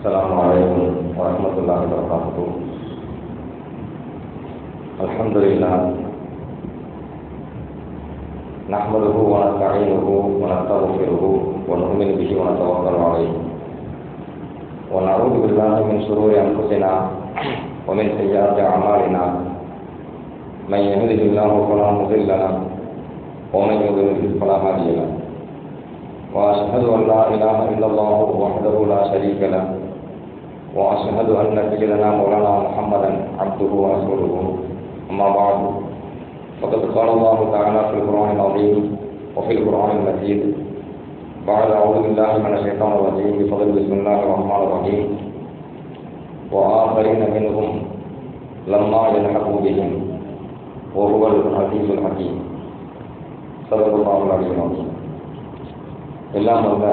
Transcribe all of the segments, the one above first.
Assalamualaikum warahmatullahi wabarakatuh. Alhamdulillah. Nahmaduhu wa nasta'inuhu wa nastaghfiruhu wa nu'minu bihi wa natawakkalu alayhi. Wa na'udzu billahi min shururi anfusina wa min sayyiati a'malina. Man yahdihillahu fala mudilla lahu wa man yudlil fala hadiya lahu. Wa ashhadu an la ilaha illallah wahdahu la sharika lahu. وأشهد أن سيدنا مولانا محمدا عبده ورسوله أما بعد فقد قال الله تعالى في القرآن العظيم وفي القرآن المجيد بعد أعوذ بالله من الشيطان الرجيم بفضل بسم الله الرحمن الرحيم وآخرين منهم لما يلحقوا بهم وهو العزيز الحكيم صدق الله العلي العظيم. எல்லாம் வல்ல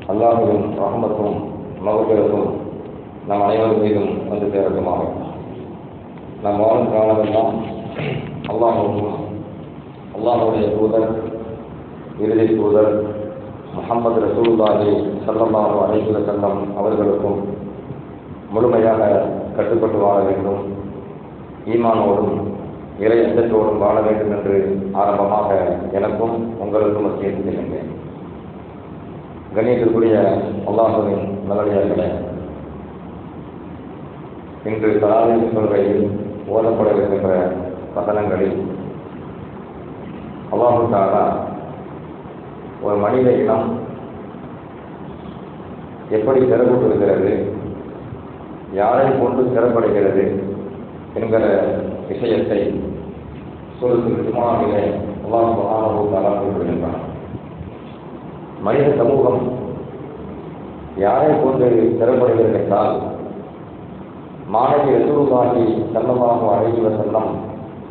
அல்லாஹ்வின் ரஹ்மத்தும் மக்ஃபிரத்தும் நம் அனைவரும் மீதும் வந்து சேரட்டுமாக. நம் வாழும் காலமெல்லாம் அல்லாஹ்வுடைய தூதர் இறுதி தூதர் முஹம்மது ரசூலுல்லாஹி ஸல்லல்லாஹு அலைஹி வஸல்லம் அவர்களுக்கும் முழுமையாக கட்டுப்பட்டு வாழ வேண்டும், ஈமானோடும் இறை அச்சத்தோடும் வாழ வேண்டும் என்று ஆரம்பமாக எனக்கும் உங்களுக்கும் வசியத்து செய்கின்றேன். கண்ணியத்திற்குரிய அல்லாஹ்வின் நல்லடியார்களே, இன்று தராவீஹ் தொழுகையில் ஓதப்படவிருக்கின்ற வசனங்களில் அல்லாஹ் தஆலா ஒரு மனித இனம் எப்படி சிறப்புறுகிறது, யாரை கொண்டு சிறப்படைகிறது என்கிற விஷயத்தை சூரத்துல் ஜும்ஆவிலே அல்லாஹ் சுப்ஹானஹு வ தஆலா குறிப்பிடுகின்றார். மனித சமூகம் யாரை கொண்டு சிறப்படைகிறது என்றால், மாணவி ரசூலுல்லாஹி ஸல்லல்லாஹு அலைஹி வஸல்லம்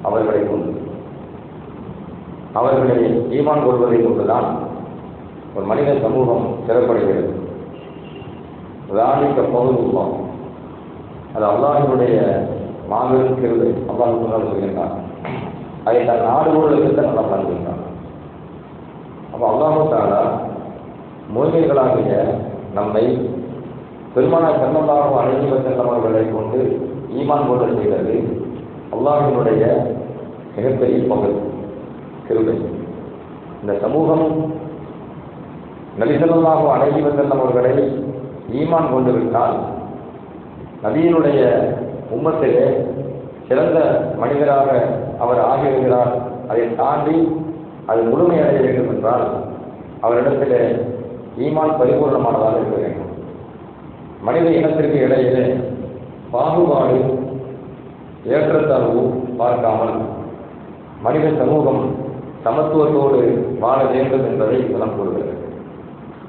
அவர்களை கொண்டு, அவர்களை ஈமான் கொள்வதை கொண்டுதான் ஒரு மனித சமூகம் சிறப்படைகிறது. ராணிக்க பௌருல்லாஹ், அது அல்லாஹ்வுடைய மாபெரும் கிருபை. அல்லாஹ் சொல்கின்றார், அதை தன் நாடுகளுக்கு நல்லா பண்ணுகின்றார். அப்போ அல்லாஹ் தஆலா முஃமின்களாகிய நம்மை பெருமானார் ஸல்லல்லாஹு அலைஹி வஸல்லம் அவர்களை கொண்டு ஈமான் கொள்ள செய்தது அல்லாஹ்வினுடைய மிகப்பெரிய பங்கு, கிருபை. இந்த சமூகம் நபி ஸல்லல்லாஹு அலைஹி வஸல்லம் அவர்களை ஈமான் கொண்டுவிட்டால் நபியினுடைய உம்மத்திலே சிறந்த மனிதராக அவர் ஆகியிருக்கிறார். அதை தாண்டி அது முழுமையடைய வேண்டும் என்றால் அவரிடத்திலே ஈமான் பரிபூர்ணமானதாக இருக்க வேண்டும். மனித இனத்திற்கு இடையிலே பாகுபாடு ஏற்றத்தாழ்வு பார்க்காமல் மனித சமூகம் சமத்துவத்தோடு வாழ வேண்டும் என்பதை இதெல்லாம் கூறுகிறது.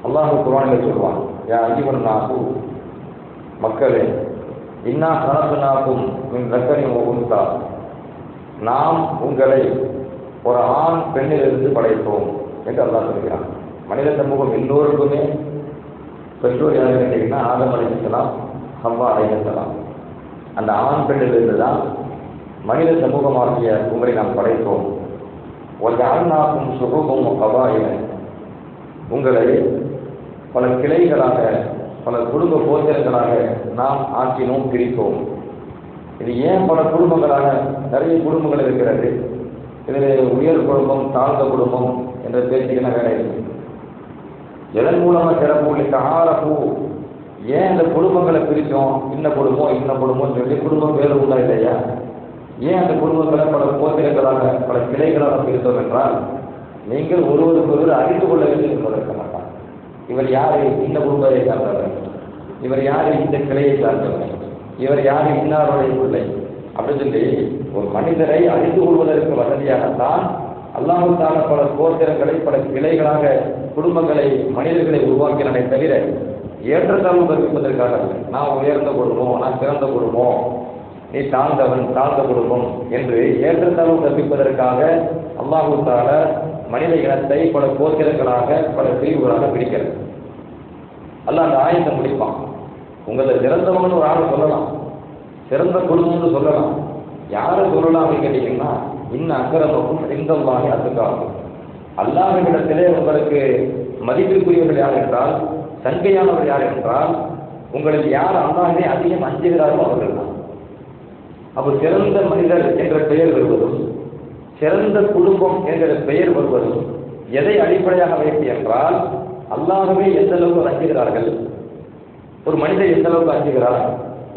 அல்லாஹ் குர்ஆனில் சொல்வான், யா அய்யுஹன் நாஸு, மக்களே, இன்னா கலக்னாக்கும் மின் ذكரின் வ உன்ஸா, நாம் உங்களை ஒரு ஆண் பெண்ணிலிருந்து படைத்தோம் என்று அல்லாஹ் சொல்கிறான். மனித சமூகம் எல்லோருக்குமே பெற்றோர் யாருன்னு கேட்டீங்கன்னா ஆதம் அலைஹிஸ்ஸலாம், ஹவ்வா அலைஹிஸ்ஸலாம். அந்த ஆண் பெண்ணிலிருந்து தான் மனித சமூகமாகிய உங்களை நாம் படைத்தோம். வஜஅல்நாக்கும் ஷுஊபன் வ கபாயில, உங்களை பல கிளைகளாக பல குடும்ப கோத்திரங்களாக நாம் ஆக்கினோம், பிரித்தோம். இது ஏன் பல குடும்பங்களாக? நிறைய குடும்பங்கள் இருக்கிறது. இதில் உயர் குடும்பம், தாழ்ந்த குடும்பம் என்ற பேச்சுக்கின வேலை இருக்கு. எதன் மூலமாக சிறப்பு காரப்பூ, ஏன் இந்த குடும்பங்களை பிரித்தோம்? இன்ன குடும்பம் சொல்லி குடும்பம் வேறு உண்டா இல்லையா? ஏன் அந்த குடும்பங்களை பல கோத்திரங்களாக பல கிளைகளாக பிரித்தோம் என்றால், நீங்கள் ஒருவருக்கு அறிந்து கொள்ள வேண்டும் என்பதற்க மாட்டார். இவர் யாரு? இந்த குடும்பத்தை சார்ந்தவர், இவர் யாரு? இந்த கிளையை சார்ந்தவர், இவர் யாரு? இன்னாருடைய பிள்ளை அப்படின்னு சொல்லி ஒரு மனிதரை அறிந்து கொள்வதற்கு வசதியாகத்தான் அல்லாஹ் தஆலா பல கோத்திரங்களை பல கிளைகளாக குடும்பங்களை மனிதர்களை உருவாக்கினானே தவிர ஏற்றத்தாழ்வு கற்பிப்பதற்காக இல்லை. நான் உயர்ந்த குடும்பம், நான் சிறந்த குடும்பம், நீ தாழ்ந்த குடும்பம் என்று ஏற்றத்தாழ்வு கற்பிப்பதற்காக அல்லாஹ் தஆலா மனித இனத்தை பல கோத்திரங்களாக பல பிரிவுகளாக பிரிக்கிறது. அல்லாஹ் அந்த ஆயத்தை முடிப்பான். உங்களை சிறந்தவங்கன்னு ஒரு ஆள் சொல்லலாம், சிறந்த குடும்பம்னு சொல்லலாம். யாரை சொல்லலாம் அப்படின்னு கேட்டீங்கன்னா, இன்னும் அக்கரமக்கும் இந்தல்லாஹி அத்துக்காகும், அல்லாஹ்விடத்திலே உங்களுக்கு மதிப்பிற்குரியவர்கள் யார் என்றால், சங்கையானவர் யார் என்றால் உங்களில் யார் அல்லாஹ்வை அதிகம் அஞ்சுகிறாரோ அவர்கள் தான். அப்போ சிறந்த மனிதர் என்ற பெயர் வருவதும் சிறந்த குடும்பம் என்ற பெயர் வருவதும் எதை அடிப்படையாக வைத்து என்றால், அல்லாஹ்வை எந்த அளவுக்கு அஞ்சுகிறார்கள், ஒரு மனிதர் எந்த அளவுக்கு அஞ்சுகிறார்,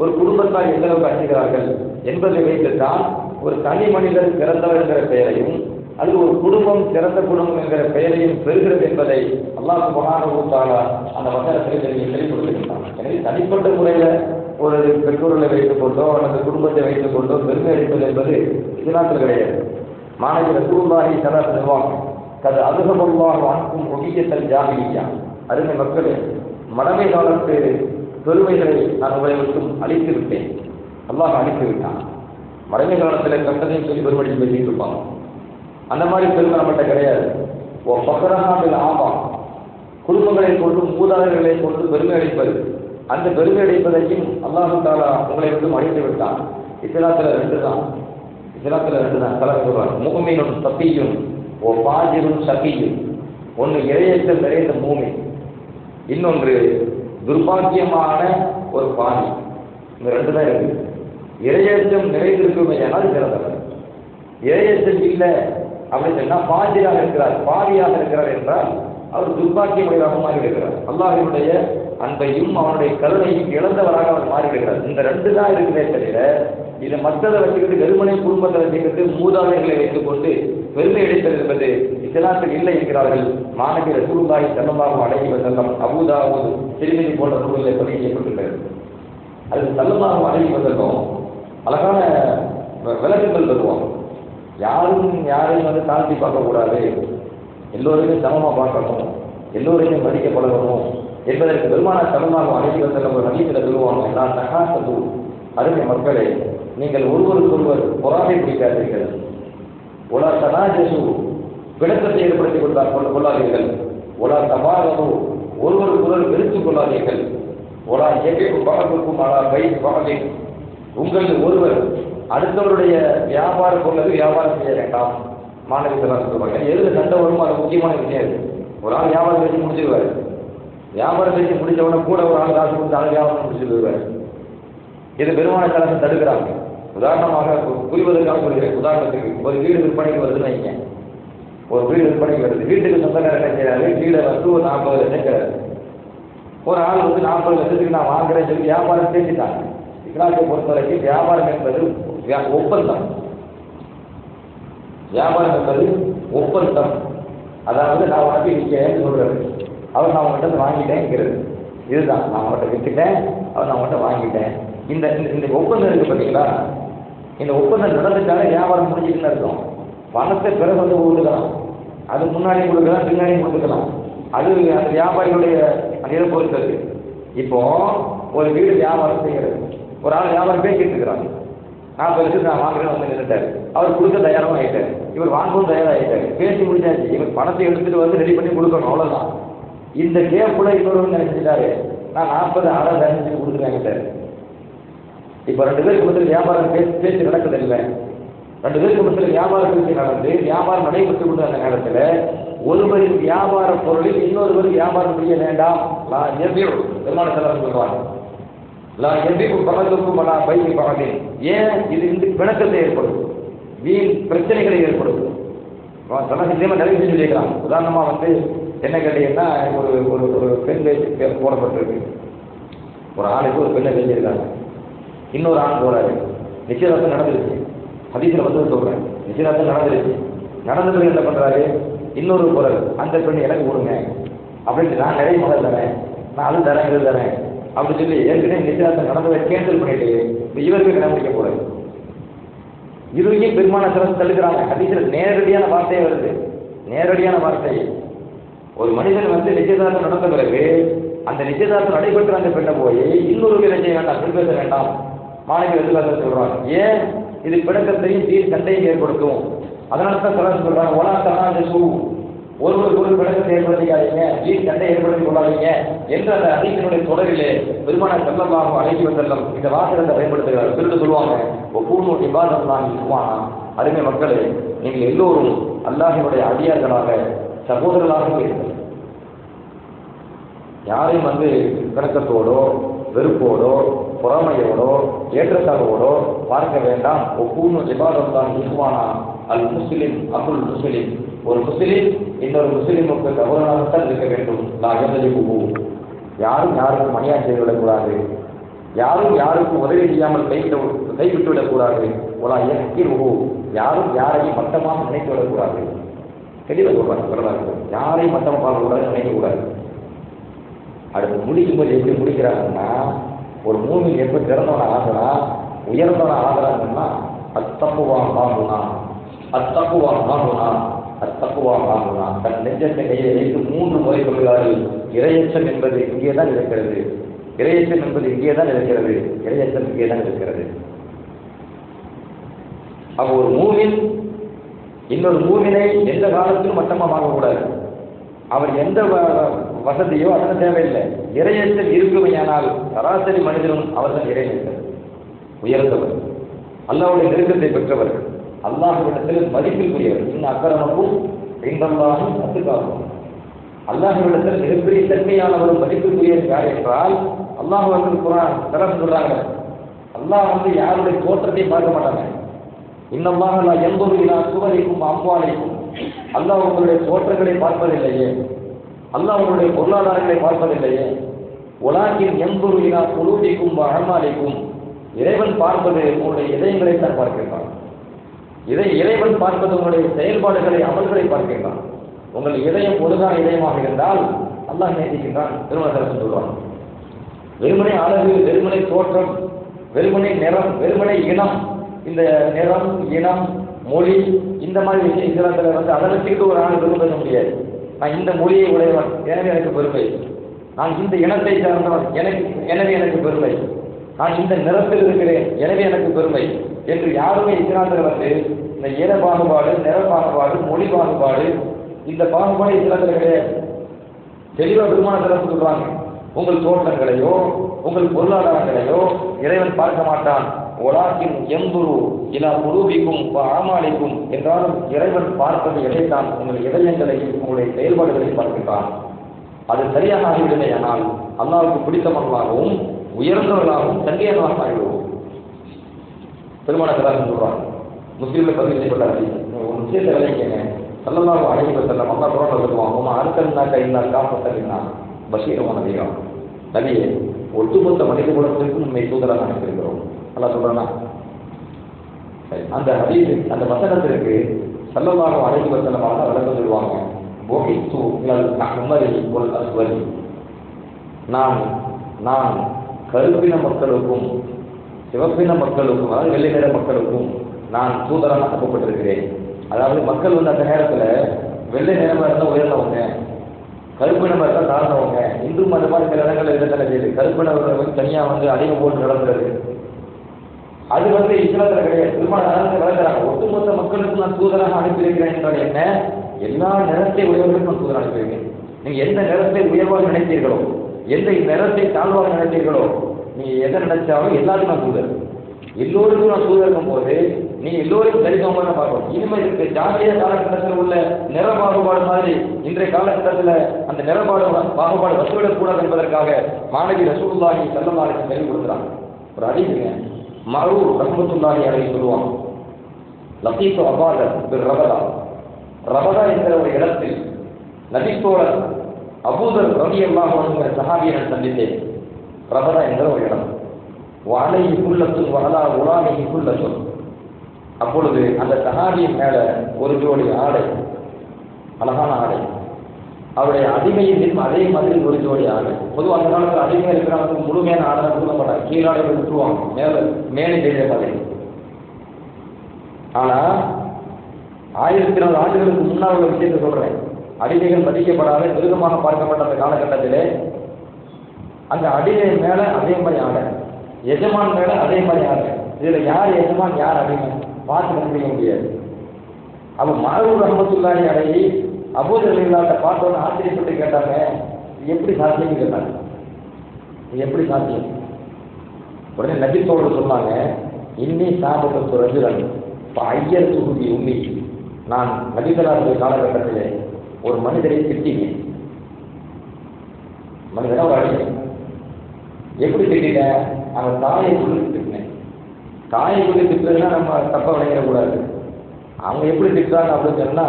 ஒரு குடும்பத்தார் எந்த அளவுக்கு அஞ்சுகிறார்கள் என்பதை வைத்துத்தான் ஒரு தனி மனிதர் சிறந்தவர் என்கிற பெயரையும் அது ஒரு குடும்பம் சிறந்த குடும்பம் என்கிற பெயரையும் பெறுகிறது என்பதை அல்லாஹ் சுப்ஹானஹு வ தஆலா அந்த வசனத்தில் தெளிவுபடுத்துகின்றான். எனவே தனிப்பட்ட முறையில் ஒரு பெற்றோர்களை வைத்துக் கொண்டோ அல்லது குடும்பத்தை வைத்துக் கொண்டோ பெருமை அளிப்பது என்பது இஸ்லாத்தில் கிடையாது. மாணவி ரசூலுல்லாஹி ஸல்லல்லாஹு அலைஹி வஸல்லம் கது அதுஹபல்லாஹு அன்கும் உஹியத்தல் ஜாஹிலிய்யா, அருமை மக்களே, மடமை காலத்து பெருமைகளை நான் உங்களை மட்டும் அழித்து விட்டேன், அல்லாஹ் அழித்து விட்டான். மடமை காலத்தில் கண்டதையும் சொல்லி பெருமடி பேசிட்டு இருப்பாங்க. அந்த மாதிரி பெருமை நம்மகிட்ட கிடையாது. ஓ பக்கரஹாவில் ஆமா, குடும்பங்களை கொண்டு மூதாதைகளை கொண்டு பெருமை அளிப்பது, அந்த பெருமை அளிப்பதையும் அல்லாஹ் தஆலா உங்களை மட்டும் அழித்து விட்டான். இஸ்லாத்தில் ரெண்டு தான், இஸ்லாத்தில் ரெண்டு தான். தலை சொல்றாங்க, முஃமினுன் தக்கியும் ஓ ஃபாஜிரும் ஷகியும். ஒன்று இறையச்சம் நிறைந்த மூமின், இன்னொன்று துர்பாக்கியமான ஒரு பாதி. இந்த ரெண்டு தான் இருக்கு. இறையச்சம் நிறைந்திருக்குமே ஆனால் சிறந்தவர், இறையச்சம் இல்லை அப்படின்னு சொன்னால் பாஜியாக இருக்கிறார், பாதியாக இருக்கிறார் என்றால் அவர் துர்பாக்கியமுடையவராக மாறிவிடுகிறார். அல்லாஹ்வினுடைய அன்பையும் அவனுடைய கருணையும் இழந்தவராக அவர் மாறிவிடுகிறார். இந்த ரெண்டு தான் இருக்கிறதே தவிர இதை மற்றதை வச்சுக்கிட்டு வெறுமனை குடும்பத்தை வச்சுக்கிட்டு மூதாதைகளை வைத்துக் கொண்டு பெருமை அளித்தது என்பது இஸ்லாத்தில் இல்லை என்கிறார்கள். மாணவி ரசூலுல்லாஹி ஸல்லல்லாஹு அலைஹி வஸல்லம் அபூ தாவூத் திர்மிதி போன்ற நூல்களை பதிவு செய்யப்பட்டிருக்கிறது. அது ஸல்லல்லாஹு அலைஹி வஸல்லம் அழகான விளக்கங்கள் தருவாங்க. யாரையும் வந்து தாழ்த்தி பார்க்கக்கூடாது, எல்லோருமே சமமாக பார்க்கணும், எல்லோருமே மதிக்க பழகணும் என்பதற்கு பெருமானார் ஸல்லல்லாஹு அலைஹி வஸல்லம் ஒரு ஹதீஸில் சொல்லுவாங்க, நான் தஹாஸது, அருமை மக்களே, நீங்கள் ஒருவருக்கொருவர் பொறாமை பிடிக்காதீர்கள், ஒலா தனாஜசு, பிணக்கத்தை ஏற்படுத்திக் கொள்ளாதீர்கள், ஒலா தபாரது, ஒருவருக்கொருவர் வெறுத்துக் கொள்ளாதீர்கள், ஒலா எகைக்கும் பகலுக்கும் அலா பை பகலின், உங்களில் ஒருவர் அடுத்தவருடைய வியாபார பொருளுக்கு வியாபாரம் செய்ய வேண்டாம். மாணவிகள் சொல்லுவாங்க, எதில் சண்டை வருமோ அது முக்கியமான விஷயம். ஒரு ஆள் வியாபாரம் பேசி முடிச்சிருவார், வியாபாரம் பேசி முடிச்சவொடனே கூட ஒரு ஆள் காசு கொடுத்து ஆள் வியாபாரம் முடிச்சுட்டு வருவார். இது பெருமானார் ஸல்லல்லாஹு தடுக்கிறாங்க. உதாரணமாக புரிவதற்காக சொல்கிறேன். உதாரணத்துக்கு ஒரு வீடு விற்பனைக்கு வருதுன்னு வைங்க, ஒரு வீடு விற்பனைக்கு வருது, வீட்டுக்கு சொந்தக்காரர் என்ன செய்யறாரு, வீடை வந்து ஒரு 40 லட்சம் கேட்கிறாரு. ஒரு ஆள் வந்து 40 லட்சத்துக்கு நான் வாங்குறேன்னு சொல்லி வியாபாரம் பேசிட்டாங்க. இஸ்லாத்தை பொறுத்தவரைக்கும் வியாபாரம் என்பது ஒப்பந்தம், வியாபாரம் என்பது ஒப்பந்தம். அதாவது நான் உனக்கு விற்கிறேன்னு சொல்றது, அவர் நான் உங்கள்கிட்ட வாங்கிட்டேங்கிறது, இதுதான். நான் உங்கள்கிட்ட விற்றுட்டேன், அவர் நான் உங்கள்கிட்ட வாங்கிட்டேன். இந்த இந்த ஒப்பந்தம் இருக்கு பார்த்தீங்களா, இந்த ஒப்பந்தம் நடந்துட்டாலே வியாபாரம் முடிஞ்சுட்டுன்னு இருக்கும். பணத்தை பிறகு வந்து கொடுக்கலாம், அது முன்னாடியும் கொடுக்கலாம், பின்னாடியும் கொடுக்கலாம். அது அந்த வியாபாரிகளுடைய அந்த இதை பொறுத்தது. இப்போ ஒரு வீடு வியாபாரம் செய்கிறது, ஒரு ஆள் வியாபாரம் பேசிட்டு இருக்கிறாங்க, 40 லட்சம் நான் வாங்குறேன்னு வந்து நின்றுட்டார், அவர் கொடுக்க தயாராக ஆகிட்டார், இவர் வாங்கவும் தயாராகிட்டார், பேசி முடிஞ்சாச்சு, இவர் பணத்தை எடுத்துட்டு வந்து ரெடி பண்ணி கொடுக்கணும், அவ்வளோதான். இந்த கேப்புல இன்னொரு நினைச்சிட்டாரு, நான் 40 ஆர்டர் செஞ்சு கொடுத்துருவாங்கிட்டார். இப்போ 2 பேருக்கு மத்தியில் வியாபாரம் பேச்சு நடக்குது இல்லை, 2 பேருக்கு மத்தியில் வியாபாரம் பேச்சு நடந்து வியாபாரம் நடைபெற்று கொண்டு அந்த நேரத்தில் ஒருவரின் வியாபார பொருளில் இன்னொருவர் வியாபாரம் செய்ய வேண்டாம். பெருமாள் செலவு சொல்றாங்க, பகலுக்கும் பைக்கு பகலில். ஏன் இது இந்த பிணக்கத்தை ஏற்படுத்தும், வீண் பிரச்சனைகளை ஏற்படுத்தும். நிறைய விஷயம் சொல்லிக்கிறாங்க. உதாரணமா வந்து என்ன கேட்டீங்கன்னா, ஒரு ஒரு ஒரு பெண் பேச்சு போடப்பட்டிருக்கு, ஒரு ஆளுக்கு ஒரு பெண்ணை செஞ்சிருக்காங்க, இன்னொரு ஆண் போறாரு, நிச்சயதார்த்தம் நடந்துருச்சு, ஹதீஸ்ல வந்து சொல்றேன், நிச்சயதார்த்தம் நடந்துருச்சு, நடந்ததுக்கு என்ன பண்றாரு, இன்னொரு போறாரு, அந்த பெண் எனக்கு கொடுங்க அப்படின்னு, நான் நிறைய மகள் தரேன், நான் அது தரேன் இது தரேன் அப்படின்னு சொல்லி ஏற்கனவே நிச்சயதார்த்தம் நடந்ததை கேன்சல் பண்ணிட்டு இவருக்கு கடைபிடிக்க போறாரு. இதுவையும் பெருமானார் ஸல்லல்லாஹு தடுக்கிறாங்க. ஹதீஸ்ல நேரடியான வார்த்தையே வருது, நேரடியான வார்த்தை. ஒரு மனிதன் வந்து நிச்சயதார்த்தம் நடந்த பிறகு அந்த நிச்சயதார்த்தம் நடைபெற்ற அந்த பெண்ணை போய் இன்னொரு வேலை செய்ய வேண்டாம், பெண் பேச வேண்டாம். மாணவிகள் எதிர்பார்த்து சொல்றாங்க, ஏன் இது பிணக்கத்தையும் தீர் சண்டையும் ஏற்படுத்தும். அதனால தான் ஸல்லல்லாஹு சொல்றாங்க, ஒலா தனாஜசு, ஒருவருக்கு ஒரு பிணக்கத்தை ஏற்படுத்திக்காதீங்க, தீர் சண்டை ஏற்படுத்திக் கொள்ளாதீங்க என்ற அந்த ஹதீஸினுடைய தொடரிலே பெருமானார் ஸல்லல்லாஹு அலைஹி வஸல்லம் இந்த வாசகத்தை பயன்படுத்துகிறார். சொல்லிட்டு சொல்லுவாங்க, ஒவ்வொரு இபாதத்துல்லாஹி இஹ்வானா, அருமை மக்களே, நீங்கள் எல்லோரும் அல்லாஹ்வினுடைய அடியார்களாக சகோதரர்களாக இருக்கிறீர்கள். யாரையும் வந்து பிணக்கத்தோடோ வெறுப்போடோ பொறாமையோடோ ஏற்றத்தாழ்வோடோ பார்க்க வேண்டாம். ஒவ்வொரு இபாதத்தான் இஸ்வானா அல் முஸ்லிம் அபுல் முஸ்லிம், ஒரு முஸ்லிம் இன்னொரு முஸ்லிமுக்கு கௌரவமாகத்தான் இருக்க வேண்டும். நான் எதிர்ப்பு யாரும் யாருக்கும் அநியாயம் செய்து விடக்கூடாது, யாரும் யாருக்கும் உதவி செய்யாமல் கைவிட்டு விடக்கூடாது. ஒரு இயற்கை யாரும் யாரையும் மட்டமாக நினைத்து விடக்கூடாது. தெளிவாக சொல்றாங்க, யாரையும் மட்டமாக பார்க்கக்கூடாது, நினைக்கக்கூடாது. அடுத்து முடிக்கும் போது எப்படி முடிக்கிறாங்கன்னா, ஒரு மூவியில் எப்போ திறந்தவன ஆகிறா உயர்ந்தவன ஆகிறாங்கன்னா அத்தப்புவா வாங்குனா அத்தப்புவா வாங்குனா அத்தப்புவா வாங்குனா தன் நெஞ்சத்தை கையை வைத்து 3 முறை சொல்கிறார்கள். இறையச்சம் என்பது இங்கே தான் இருக்கிறது, இறையச்சம் என்பது இங்கே தான் இருக்கிறது, இறையச்சம் இங்கே தான் இருக்கிறது. அப்போ ஒரு மூவின் இன்னொரு மூவினை எந்த காலத்திலும் மட்டமாக வாங்கக்கூடாது. அவர் எந்த வசதியோ அதெல்லாம் தேவையில்லை. இறையச்சல் இருக்குமையானால் சராசரி மனிதனும் அவர்கள் இறையச்சல் உயர்ந்தவர், அல்லாஹ்வுடைய நெருக்கத்தை பெற்றவர்கள், அல்லாஹ்விடத்தில் மதிப்பிற்குரியவர். இன்னும் அக்கரமக்கும் இன்றல்லாகும் அத்துக்காகும். அல்லாஹ்விடத்தில் மிகப்பெரிய தன்மையானவரும் மதிப்பிற்குரியவர் யார் என்றால் அல்லாஹ் குர்ஆன் சொல்றாங்க. அல்லாஹ் யாருடைய தோற்றத்தை பார்க்க மாட்டாங்க. இன்னல்லாஹ் லா யன்துரு இலா சுவரிக்கும் அம்வாலிக்கும், அல்லாஹ் உங்களுடைய தோற்றங்களை பார்ப்பதில்லையே, அல்லாஹ் உங்களுடைய பொருளாதாரங்களை பார்ப்பதில்லையே. உலகின் யன்துரு இலா குலூபிக்கும் அஅமாலிக்கும், இறைவன் பார்ப்பது உங்களுடைய இதயங்களை தான் பார்க்கின்றான். இறைவன் பார்ப்பது உங்களுடைய செயல்பாடுகளை அமல்களை பார்க்கின்றான். உங்கள் இதயம் ஒழுங்கான இதயமாக இருந்தால் அல்லாஹ் நேசிக்கின்றான். திருமணத்தில் சொல்வான், வெறுமனை அழகு, வெறுமனை தோற்றம், வெறுமனை நிறம், வெறுமனை இனம், இந்த நிறம் இனம் மொழி இந்த மாதிரி விஷயத்தில் அதை வச்சுக்கிட்டு ஒரு ஆள் விரும்ப முடியாது. நான் இந்த மொழியை உடையவன் எனவே எனக்கு பெருமை, நான் இந்த இனத்தை சார்ந்தவன் எனவே எனக்கு பெருமை, நான் இந்த நிறத்தில் இருக்கிறேன் எனவே எனக்கு பெருமை என்று யாருமே இஸ்லாத்தில் இந்த இன பாகுபாடு, நிற பாகுபாடு, மொழி பாகுபாடு, இந்த பாகுபாடு இஸ்லாத்தில் கிடையாது. தெளிவாக பெருமானத்தில் சொல்றாங்க, உங்கள் தோட்டங்களையோ உங்கள் பொருளாதாரங்களையோ இறைவன் பார்க்க மாட்டான். ஒலாக்கின் எம்புரு இலா குலூபிக்கும் அமாலிக்கும் என்றாலும் இறைவன் பார்ப்பது எதைத்தான் உங்கள் இதயங்களையும் உங்களுடைய செயல்பாடுகளையும் பார்க்கின்றான். அது சரியாக ஆகிவிடலை. ஆனால் அல்லாஹ்வுக்கு பிடித்தவர்களாகவும் உயர்ந்தவர்களாகவும் தன்னியர்களாக ஆகிவிடுவோம். பெருமானத்தில் சொல்றாங்க, முஸ்லீம்ல பதிவு செய்யப்பட்டார். ஒரு விஷயத்தை விளைவிக்கங்க, ஸல்லல்லாஹு அலைஹி வஸல்லம் அல்லாஹ் குர்ஆன்ல சொல்லுவாங்க, அடுத்தனாக்க இல்லா காஃபத்தலினா பஷீரன் நபியா, நபியே ஒட்டுமொத்த மனித குலத்திற்கும் உண்மை தூதராக அனுப்பியிருக்கிறோம். அல்லாஹ் சொல்றானா? அந்த ஹதீஸ் அந்த வசனத்திற்கு ஸல்லல்லாஹு அலைஹி வஸல்லம் விளக்கம் சொல்லுவாங்க, போகித்து இலல் அஹ்மரி வல் அஸ்வரி, நான் கருப்பின மக்களுக்கும் சிவப்பின மக்களுக்கும், அதாவது வெள்ளை நிற மக்களுக்கும் நான் தூதராக அனுப்பப்பட்டிருக்கிறேன். அதாவது மக்கள் அந்த நேரத்தில் வெள்ளை நிறமாக இருந்தால் உயர்ந்தவங்க, கருப்பினமாக இருந்தால் தாழ்ந்தவங்க. இன்றும் அந்த மாதிரி சில இடங்கள் இருந்தன செய்யுது. கருப்பினவர்கள் தனியாக அடிமை போட்டு நடந்துறது, அது இஸ்லாத்தில் கிடையாது. திருமணம் வளர்க்குறாங்க, ஒட்டுமொத்த மக்களுக்கும் நான் தூதராக அனுப்பியிருக்கிறேன் என்றால் என்ன? எல்லா நிறத்தை உயர்வுக்கும் நான் தூதராக அனுப்பியிருக்கேன். நீங்கள் எந்த நிறத்தை உயர்வாக நினைத்தீர்களோ, எந்த நிறத்தை தாழ்வாக நினைத்தீர்களோ, நீங்கள் எதை நினைச்சாலும் எல்லாருக்கும் நான் தூதர். எல்லோருக்கும் நான் தூதர் இருக்கும் போது நீங்கள் எல்லோருக்கும் சரிசமமாக பார்க்கணும். இனிமேல் இருக்கு ஜாகிய காலகட்டத்தில் உள்ள நிற பாகுபாடு மாதிரி இன்றைய காலகட்டத்தில் அந்த நிற பாகுபாடு வந்துவிடக்கூடாது என்பதற்காக மாணவி ரசூலுல்லாஹி ஸல்லல்லாஹு அலைஹி வஸல்லம் சொல்லி கொடுக்குறாங்க. ஒரு அதிகங்க மரூர் ரஹ்மத்துல்லாஹி அலைஹி சொல்லுவாங்க, லத்தீஃபு அபாத பிர் ரபதா, ரபதா என்கிற ஒரு இடத்தில் நபித்தோழர் அபூதர் ரலியல்லாஹு அன்ஹு சஹாபியை நான் சந்தித்தேன். ரபதா என்கிற ஒரு இடம், வாழையை குள்ளத்தும் வலா உலானையை குள்ளத்தும். அப்பொழுது அந்த சஹாபியின் மேல ஒரு ஜோடி ஆடை, அழகான ஆடை, அவருடைய அடிமையின் அதே மாதிரி ஒரு ஜோடி ஆடை. பொதுவாக அந்த காலத்தில் அடிமையாக இருக்கிறவங்க முழுமையான ஆடை கொடுக்க மாட்டாங்க, கீழாடை விட்டுருவாங்க, மேலே செய்த மாதிரி. ஆனா 1400 ஆண்டுகளுக்கு முன்னால் உள்ள விஷயத்தை சொல்றேன். அடிமைகள் மதிக்கப்படாத மிருகமாக பார்க்கப்பட்ட அந்த காலகட்டத்திலே அந்த அடிமை மேல அதே மாதிரி ஆடை, எஜமான் மேல அதே மாதிரி ஆடை. இதுல யார் எஜமான் யார் அடிமை பார்த்து கண்டுபிடிக்க முடியாது. அப்ப மரூர் ரஹ்மத்துல்லாஹி அலைஹி அபூதர் ரலியல்லாஹு பார்த்தோன்னு ஆச்சரியப்பட்டு கேட்டாங்க, எப்படி சாத்தியம்னு கேட்டாங்க. எப்படி சாத்தியம்? உடனே நபித்தோடு சொன்னாங்க, இன்னி சாபத்து ரஜுலன் ஐயர் சுகுதி உம்மி, நான் நபிகளாருடைய காலகட்டத்திலே ஒரு மனிதரை திட்டினேன். மனிதனா ஒரு அடிமை, எப்படி திட்டேன்? அவன் தாயை சொல்லி திட்டினேன். தாயை சொல்லி திட்டுறதுன்னா நம்ம தப்ப விளையிடக்கூடாது. அவங்க எப்படி திட்டுறாங்க அப்படின்னு சொன்னா,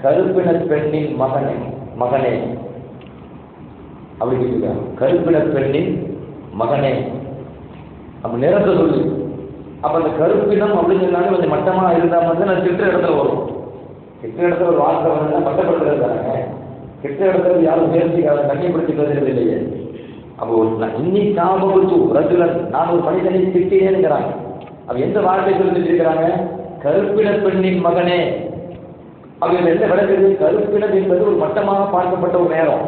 கருப்பின பெண்ணின் மகனே மகனே அப்படி திட்டுறாங்க. கருப்பின பெண்ணின் மகனே அப்ப நிறத்தை சொல்லி. அப்ப அந்த கருப்பினம் அப்படின்னு சொன்னாலும் கொஞ்சம் மட்டமா இருந்தா வந்து நான் திட்ட இடத்துல வரும். திட்ட இடத்துல ஒரு வார்த்தை வந்து மட்டப்படுத்துறது தானே. திட்ட இடத்துல யாரும் முயற்சிக்காத கண்ணியப்படுத்திக்கிறது இல்லையே. அப்போ இன்னி காமபுத்து ரஜுலன், நான் ஒரு மனிதனை திட்டேனுங்கிறாங்க. அப்ப எந்த வார்த்தை சொல்லிட்டு இருக்கிறாங்க? கருப்பின பெண்ணின் மகனே. அவங்க எந்த விளக்குது? கருப்பினம் என்பது ஒரு மட்டமாக பார்க்கப்பட்ட ஒரு நேரம்,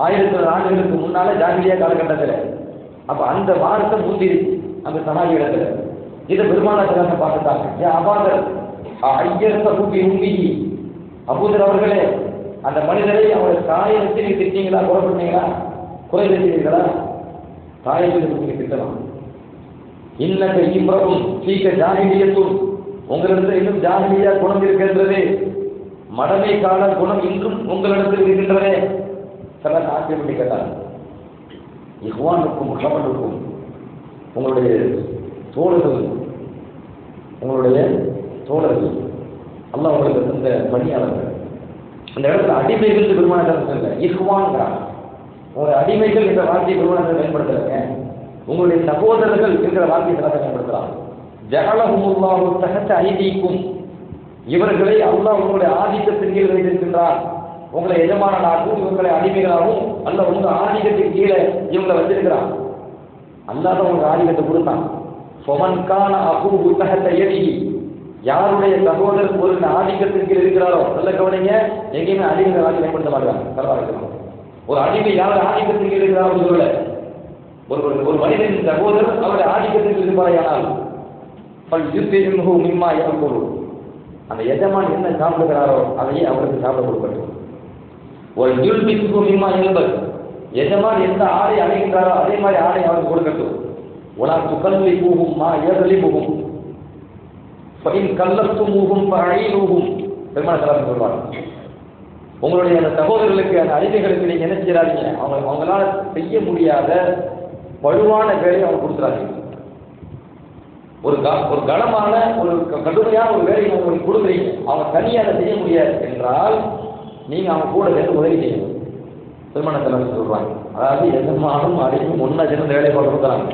1000 ஆண்டுகளுக்கு முன்னால ஜாகிலியா காலகட்டத்தில். அப்ப அந்த வார்த்தை முந்திரி அந்த சமாதி இடத்துல. இதை பெருமானார் பார்த்துட்டாங்க. ஏன் அபாதர் ஐயர்த்த கூட்டி உண்மையி, அபூதர் அவர்களே, அந்த மனிதரை அவருடைய தாயை வச்சு நீங்க திட்டீங்களா, குறை பண்ணீங்களா, குறை வச்சுக்கிறீங்களா? தாயை வச்சு நீங்க திட்டலாம். இன்னக்க இம்ரவும் சீக்க ஜாகிலியத்தும், உங்களிடத்தில் இன்னும் ஜாகிலியா குணம் இருக்கின்றது, மடமை கால குணம் இன்றும் உங்களிடத்தில் இருக்கின்றதே. சில ஆட்சியப்பட்டு கேட்டார். இஹ்வானுக்கும் ஹவனுக்கும், உங்களுடைய தோழர்கள், உங்களுடைய தோழர்கள், அல்லாஹ் உங்களுக்கு தந்த பணியாளர்கள். அந்த இடத்துல அடிமைகள் பெருமானார் இல்லை, இஹ்வான்கிறாங்க. உங்களுடைய அடிமைகள் என்ற வார்த்தையை பெருமானார் பயன்படுத்துறாங்க. உங்களுடைய சகோதரர்கள் என்கிற வார்த்தையை பயன்படுத்துறாங்க. ஜஅலஹுமுல்லாஹு தஹத ஐதீக்கும், இவர்களை அல்லாஹ் உங்களுடைய ஆதிக்கத்தின் கீழ் வைத்திருக்கின்றார். உங்களை எஜமானனாகவும் இவங்களை அடிமைகளாகவும் அல்ல உங்க ஆதிக்கத்தின் கீழே இவங்களை வச்சிருக்கிறான். அல்லாத உங்க ஆதிக்கத்தை கொடுத்தான். சொமன்கான அபூஹு தஹத யதிஹி, யாருடைய சகோதரர் ஒரு ஆதிக்கத்தின் கீழ் இருக்கிறாரோ, நல்ல கவனிங்க, எங்கேயுமே அடிமைகளை ஆட்சி பயன்படுத்த மாட்டாங்க. பரவாயில்லை, ஒரு அடிமை யார் ஆதிக்கத்தின் கீழ் இருக்கிறாரோ சொல்லல. ஒரு மனிதனின் சகோதரர் அவருடைய ஆதிக்கத்தின் கீழ் இருப்பாரையானால் மிம்மா எவ்வளவு அந்த எஜமான் என்ன சாப்பிடுகிறாரோ அதையே அவருக்கு சாப்பிட கொடுக்கட்டும். ஒரு மிம்மா என்பது எஜமான் எந்த ஆடை அணைகின்றாரோ அதே மாதிரி ஆடை அவருக்கு கொடுக்கட்டும். உலா துக்கல்லை பூகும் மா ஏதலி பூகும் கல்லத்து மூகும் அழிலூகும் பெருமாள் சொல்வார். உங்களுடைய அந்த சகோதரர்களுக்கு, அந்த அடிமைகளுக்கு நீங்க என்ன செய்யறாதீங்க, அவங்களால செய்ய முடியாத வலுவான வேலையை அவங்க கொடுத்துறாதீங்க. ஒரு கனமான ஒரு கடுமையான ஒரு வேலையை உங்களுக்கு கொடுக்குறீங்க, அவங்க தனியாக செய்ய முடியாது என்றால் நீங்க அவங்க கூட சேர்ந்து உதவி செய்யணும். திருமணத்தில் சொல்றாங்க. அதாவது எஜமானும் அடிமையும் ஒன்னா சேர்ந்து வேலையை பார்த்து கொடுக்குறாங்க.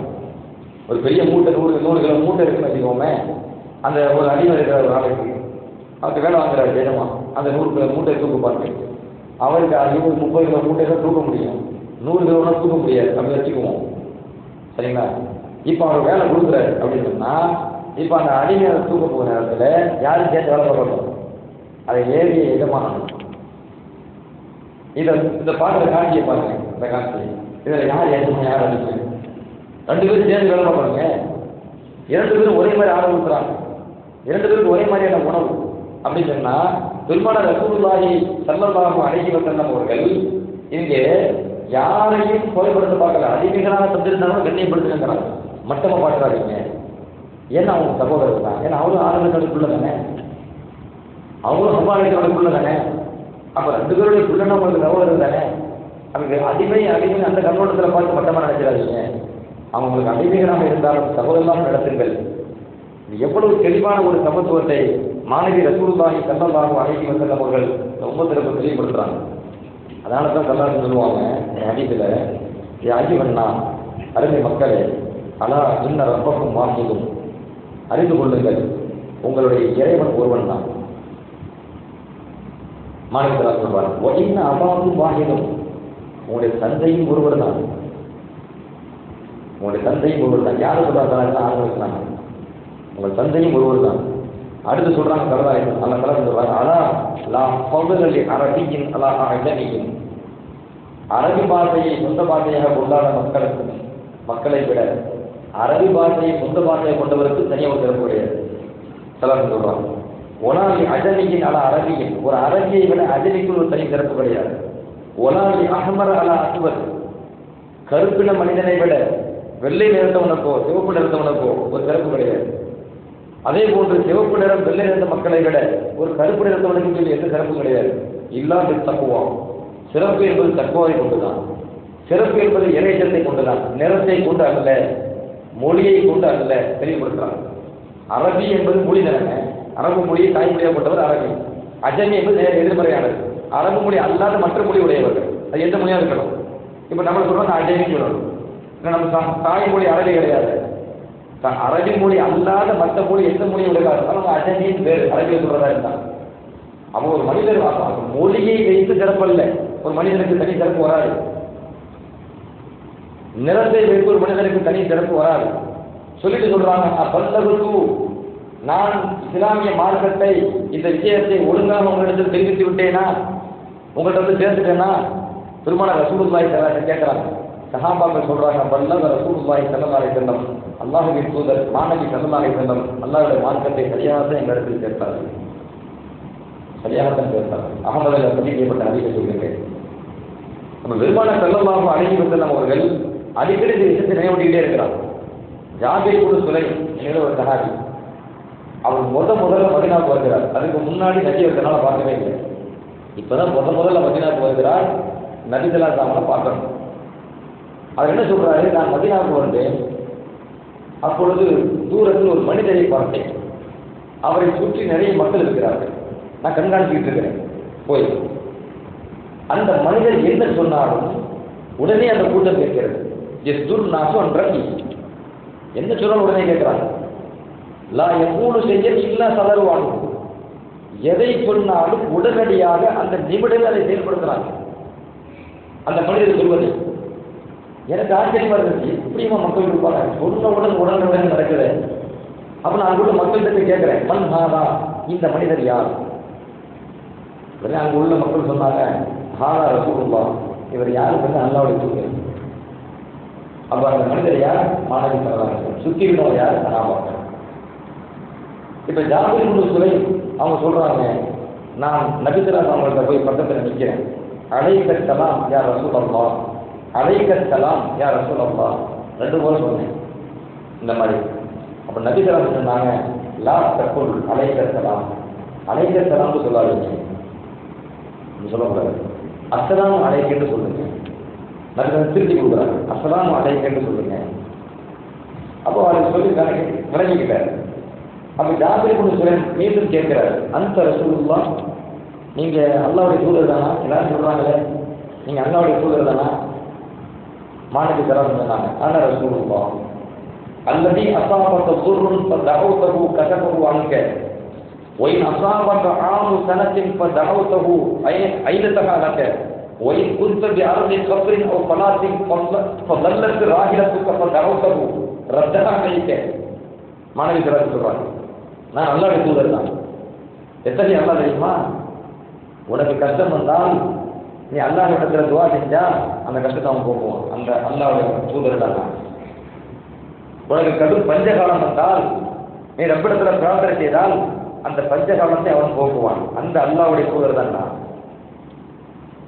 ஒரு பெரிய மூட்டை 100 கிலோ மூட்டை இருக்குன்னு வச்சுக்கோமே. அந்த ஒரு அடிமை இருக்கிற ஒரு ஆளுக்கு அவருக்கு வேலை வாங்குறாரு எஜமான். அந்த 100 கிலோ மூட்டை தூக்குப்பாங்க. அவருக்கு 30 கிலோ மூட்டை தான் தூக்க முடியும், 100 கிலோனா தூக்க முடியாது. அப்படி வச்சுக்குவோம், சரிங்களா? இப்போ அவர் வேலை கொடுக்குறாரு அப்படின்னு சொன்னா, இப்போ அந்த அடிமையை தூக்க போகிற நேரத்தில் யாரும் சேர்ந்து வேலை பார்க்கணும், அதை ஏறிய எஜமானம். இந்த பாட்டுற காட்சியை பாருங்க. இந்த காட்சி இதில் யார் எஜமான் யார் அடிமை, 2 பேரும் சேர்ந்து வேலை பார்ப்பாங்க. 2 பேரும் ஒரே மாதிரி ஆட கொடுக்குறாங்க, 2 பேருக்கு ஒரே மாதிரியான உணவு அப்படின்னு சொன்னா, பெருமானார் ரசூலுல்லாஹி ஸல்லல்லாஹு அலைஹி வஸல்லம் அவர்கள் இங்கே யாரையும் குறைபடுத்த பார்க்கல. அடிமைகளாக தந்திருந்தாலும் கண்ணியப்படுத்துங்கிறாங்க. மட்டமா பார்க்குறாதீங்க. ஏன்னா அவங்க சகோதரர் தான். ஏன்னா அவரும் ஆளுநர்களுக்குள்ள தானே, அவரும் சம்பாதிக்கிறவர்களுக்குள்ள தானே. அப்ப 2 பேருடைய பிள்ளைன்னா உங்களுக்கு சகோதரர் தானே. அவங்க அடிமை அந்த கண்ணோட்டத்தில் பார்த்து மட்டமா நினைச்சிடாதீங்க. அவங்களுக்கு அடிமைகளாக இருந்தாலும் சகோதரமாக நடத்துங்கள். இது எவ்வளவு தெளிவான ஒரு சமத்துவத்தை மாணவி ரசூலுல்லாஹி ஸல்லல்லாஹு அலைஹி வஸல்லம் அவர்கள் உம்மத்திற்கு தெளிவுபடுத்துறாங்க. அதனால தான் கல்லாறு சொல்லுவாங்க ஹதீஸ்ல, யாஜிவன்னா அருமை மக்களே, அலா இன்ன ரப்பக்கும் வாஹிதும், அறிந்து கொள்ளுங்கள் உங்களுடைய இறைவன் ஒருவன் தான். மாணவிகளா சொல்வார், இன்ன அபாவும் வாஹிதும், உங்களுடைய தந்தையும் ஒருவர் தான். உங்களுடைய தந்தையும் ஒருவர் தான். யாரு சொல்றாங்க? ஆரம்பிச்சாங்க, உங்கள் தந்தையும் ஒருவர் தான். அடுத்து சொல்றாங்க கலதாயம், அல்ல கலந்து சொல்றாங்க, அலா லா பகுதலி அரபியின் அலா அஜமியின், அரபி பாஷையை சொந்த பாஷையாக கொண்டாட மக்களை விட அரபி பாஷையை சொந்த பாஷையை கொண்டவருக்கு தனியாக ஒரு சிறப்பு கிடையாது. சிலர் சொல்றாங்க, ஒலாலி அஜமியின் அலா அரபியின், ஒரு அரபியை விட அஜமிக்கு ஒரு தனி சிறப்பு கிடையாது. ஒலாலி அஹமர் அலா அஸ்வர், கருப்பின மனிதனை விட வெள்ளை நிறத்தவனுக்கோ சிவப்பு நிறத்தவனுக்கோ ஒரு சிறப்பு கிடையாது. அதே போன்று சிவப்பு நிறம் வெள்ளை நிறந்த மக்களை விட ஒரு கருப்பு நிறத்தவனுக்கு எந்த சிறப்பும் கிடையாது. இல்லாமல் தக்குவா, சிறப்பு என்பது தக்குவாவை கொண்டுதான். சிறப்பு என்பது இறைச்சத்தை கொண்டுதான், நிறத்தை கொண்டு அல்ல, மொழியை கொண்டு அல்ல தெளிவுபடுத்துறாங்க. அரபி என்பது மொழி தானே, அரபு மொழியை தாய்மொழியாகப்பட்டவர் அரபி. அஜமி என்பது எதிர்மறையானது, அரபு மொழி அல்லாத மற்ற மொழி உடையவர்கள். அது எந்த மொழியாக இருக்கணும். இப்போ நம்ம சொல்றோம் அஜமி சொல்லணும், நம்ம தாய்மொழி அரபி கிடையாது. அரபி மொழி அல்லாத மற்ற மொழி எந்த மொழி உடையவா இருந்தாலும் அஜமின்னு பேர் அரபியை சொல்றதா இருந்தாங்க. அவங்க ஒரு மனிதர் மொழியை வைத்து சிறப்பல்ல, ஒரு மனிதனுக்கு தனி சிறப்பு வராது. நிறத்தை வைத்து ஒரு மனிதனுக்கு தனி சிறப்பு வராது. சொல்லிட்டு சொல்றாங்க, பல்லகுரு, நான் இஸ்லாமிய மார்க்கத்தை இந்த விஷயத்தை ஒழுங்காக உங்களிடத்தில் தெரிவித்து விட்டேனா, உங்கள்கிட்ட வந்து சேர்த்துட்டேன்னா, பெருமான ரசூலுல்லாஹி ஸல்லல்லாஹு அலைஹி கேட்கிறாங்க. சஹாபாக்கள் சொல்றாங்க, பல்லக ரசூலுல்லாஹி ஸல்லல்லாஹு அலைஹி வஸல்லம், அல்லாஹ்வின் தூதர் மாநபி ஸல்லல்லாஹு அலைஹி வஸல்லம் அல்லாஹ்வுடைய மார்க்கத்தை சரியாக எங்களிடத்தில் சேர்த்தார்கள், சரியாகத்தான் சேர்த்தார்கள். அகமதுல பதிவு செய்யப்பட்ட அறிக்கை சொல்கிறேன். நம்ம பெருமான ஸல்லல்லாஹு அலைஹி வஸல்லம் அவர்கள் அடிக்கடி இந்த விஷயத்தை நினைவூட்டிக்கிட்டே இருக்கிறார். ஜாபீர் இப்னு சுலைம் என்கிற ஒரு சஹாபி, அவர் முதல்ல மதீனாவுக்கு வருகிறார். அதுக்கு முன்னாடி நபி அவர்களால் பார்க்கவே இல்லை. இப்பதான் முதல்ல மதீனாவுக்கு வருகிறார். நபி ஸல்லல்லாஹு அலைஹி வஸல்லம் பார்க்கணும். அவர் என்ன சொல்றாரு, நான் மதீனாவுக்கு வந்தேன், அப்பொழுது தூரத்தில் ஒரு மனிதரை பார்த்தேன், அவரை சுற்றி நிறைய மக்கள் இருக்கிறார்கள், நான் கண்காணிச்சுக்கிட்டு இருக்கிறேன். போய் அந்த மனிதர் என்ன சொன்னாலும் உடனே அந்த கூட்டம் கேட்கிறது. என்ன சொன்னாலும் உடனே கேட்கிறாங்க. லா எப்பூடு செய்ய இல்லா சதருவாங்க, எதை சொன்னாலும் உடனடியாக அந்த நிமிடமே அதை செயல்படுத்துறாங்க. அந்த மனிதர் சொல்வது எனக்கு ஆச்சரியமா இருந்துச்சு. எப்படியுமா மக்கள் இருப்பாங்க, சொன்னவுடன் உடனுடன் நடக்குது. அப்ப நான் அங்குள்ள மக்கள்கிட்ட கேட்கிறேன், மன் ஹாதா, இந்த மனிதர் யார்? அங்கு உள்ள மக்கள் சொன்னாங்க, ஹாதா ரசூலுல்லாஹ், இவர் யாருக்கு அல்லாஹ்வுடைய தூதர். அப்ப அந்த மனிதர் யார்? மாநபி ஸல்லல்லாஹு அலைஹி வஸல்லம். சுத்தி இருந்தவர் யார்? சஹாபாக்கள். இப்ப ஜாபீர் இப்னு சுலைம் அவங்க சொல்றாங்க, நான் நபி ஸல்லல்லாஹு அலைஹி வஸல்லம் போய் பக்கத்துல நிற்கிறேன். அலைக்க ஸலாம் யா ரசூலல்லாஹ், அலைக்க ஸலாம் யா ரசூலல்லாஹ், ரெண்டு முறை சொன்னேன் இந்த மாதிரி. அப்ப நபி ஸல்லல்லாஹு அலைஹி வஸல்லம் சொன்னாங்க, லா தகுல் அலைக்க ஸலாம், அலைக்க ஸலாம்னு சொல்லாதீங்க, சொல்லக்கூடாது, அஸ்ஸலாமு அலைக்கன்னு சொல்லுங்க. நபி திருத்தி கொடுக்குறாங்க, அஸ்ஸலாமு அலைக்கன்னு சொல்லுங்க. அப்போ அவர் சொல்லி விளங்கிக்கிட்டார். அப்ப ஜாபீர் இப்னு சுலைம் மீண்டும் கேட்கிறார், அந்த ரசூலுல்லாஹ், நீங்க அல்லாஹ்வுடைய தூதர் தானா? எல்லாரும் சொல்றாங்களே, நீங்க அல்லாஹ்வுடைய தூதர் தானா? மாநபி ஸல்லல்லாஹு அலைஹி வஸல்லம் சொன்னாங்க, அன ரசூலுல்லாஹ் அல்லதி அஸாபக துர்ருன் ஃபதஅவுதஹு கஸபஹு அன்க وإن أصابك عام سنة فدعوته أينتها لك وإن كنت بأرض قبر أو فلاة فظلت راحلتك فدعوته ردها عليك. மாநபி ஸல்லல்லாஹு சொல்றாங்க, நான் அல்லாஹ்வுடைய தூதர் தான். எத்தனை அல்லாஹ் தெரியுமா? உனக்கு கஷ்டம் வந்தால் நீ அல்லாஹ்விடத்துல துஆ செஞ்சா அந்த கஷ்டத்தை அவன் போக்குவான். அந்த அல்லாஹ்வுடைய தூதர் தான். உனக்கு கடும் பஞ்சகாலம் வந்தால் நீ ரப்பிடத்துல பிரார்த்தனை செய்தால் அந்த பஞ்சகாலத்தை அவன் போக்குவான். அந்த அல்லாஹ்வுடைய தூதர் தான் நான்.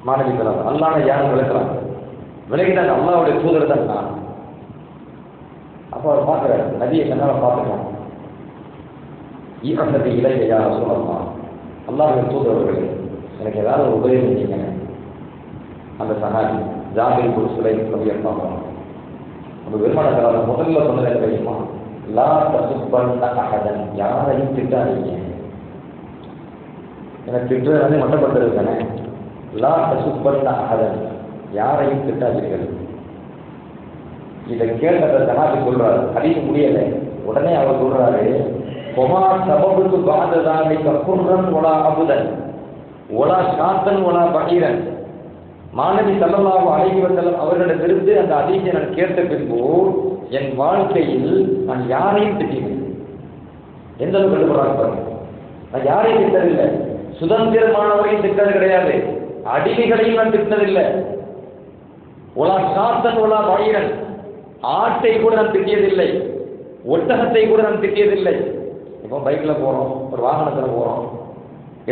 மாநபி ஸல்லல்லாஹு அல்லாஹ்வை யாரும் விளக்குறாங்க, விலகிதான் அல்லாஹ்வுடைய தூதர் தான் நான். அப்போ அவர் பார்க்குறாரு, நபியை கண்ணால் பார்த்துக்கலாம். ஈரசதி இலைய யார் சொல்லலாம், அல்லாஹ்வுடைய தூதரவர்களே எனக்கு ஏதாவது ஒரு உதவி செஞ்சீங்க. அந்த சஹாபி ஜாபீர் இப்னு சுலைம் ரலியல்லாஹு அன்ஹு அந்த பெருமானார் முதல்ல சொன்னது என்ன தெரியுமா? லா தசுப்பன்ன அஹதன், யாரையும் திட்டாதீங்க. எனக்கு திட்டுறது மட்டப்படுத்துறது தானே. லா தசுப்பன்ன அஹதன், யாரையும் திட்டாதீர்கள். இதை கேட்ட சஹாபி சொல்றாரு, அடிக்க முடியலை. உடனே அவர் சொல்றாரு, பொமா சபபுக்கு பாததானை கப்புரன் ஒலா அபுதன் ஒலா சாத்தன் ஒலா பகீரன். மாநபி ஸல்லல்லாஹு அலைஹி வஸல்லம் அவர்களிடமிருந்து அந்த ஹதீஸை நான் கேட்ட பின்பு என் வாழ்க்கையில் நான் யாரையும் திட்டினேன். எந்த அளவுக்கு கண்டுபடுறாங்க பாருங்க. நான் யாரையும் திட்டதில்லை, சுதந்திரமானவரையும் திட்டது கிடையாது, அடிமைகளையும் நான் திட்டினதில்லை. ஒலா சாத்தன் ஒலா பகீரன், ஆட்டை கூட நான் திட்டியதில்லை, ஒட்டகத்தை கூட நான் திட்டியதில்லை. இப்போ பைக்கில் போகிறோம், ஒரு வாகனத்தில் போகிறோம்,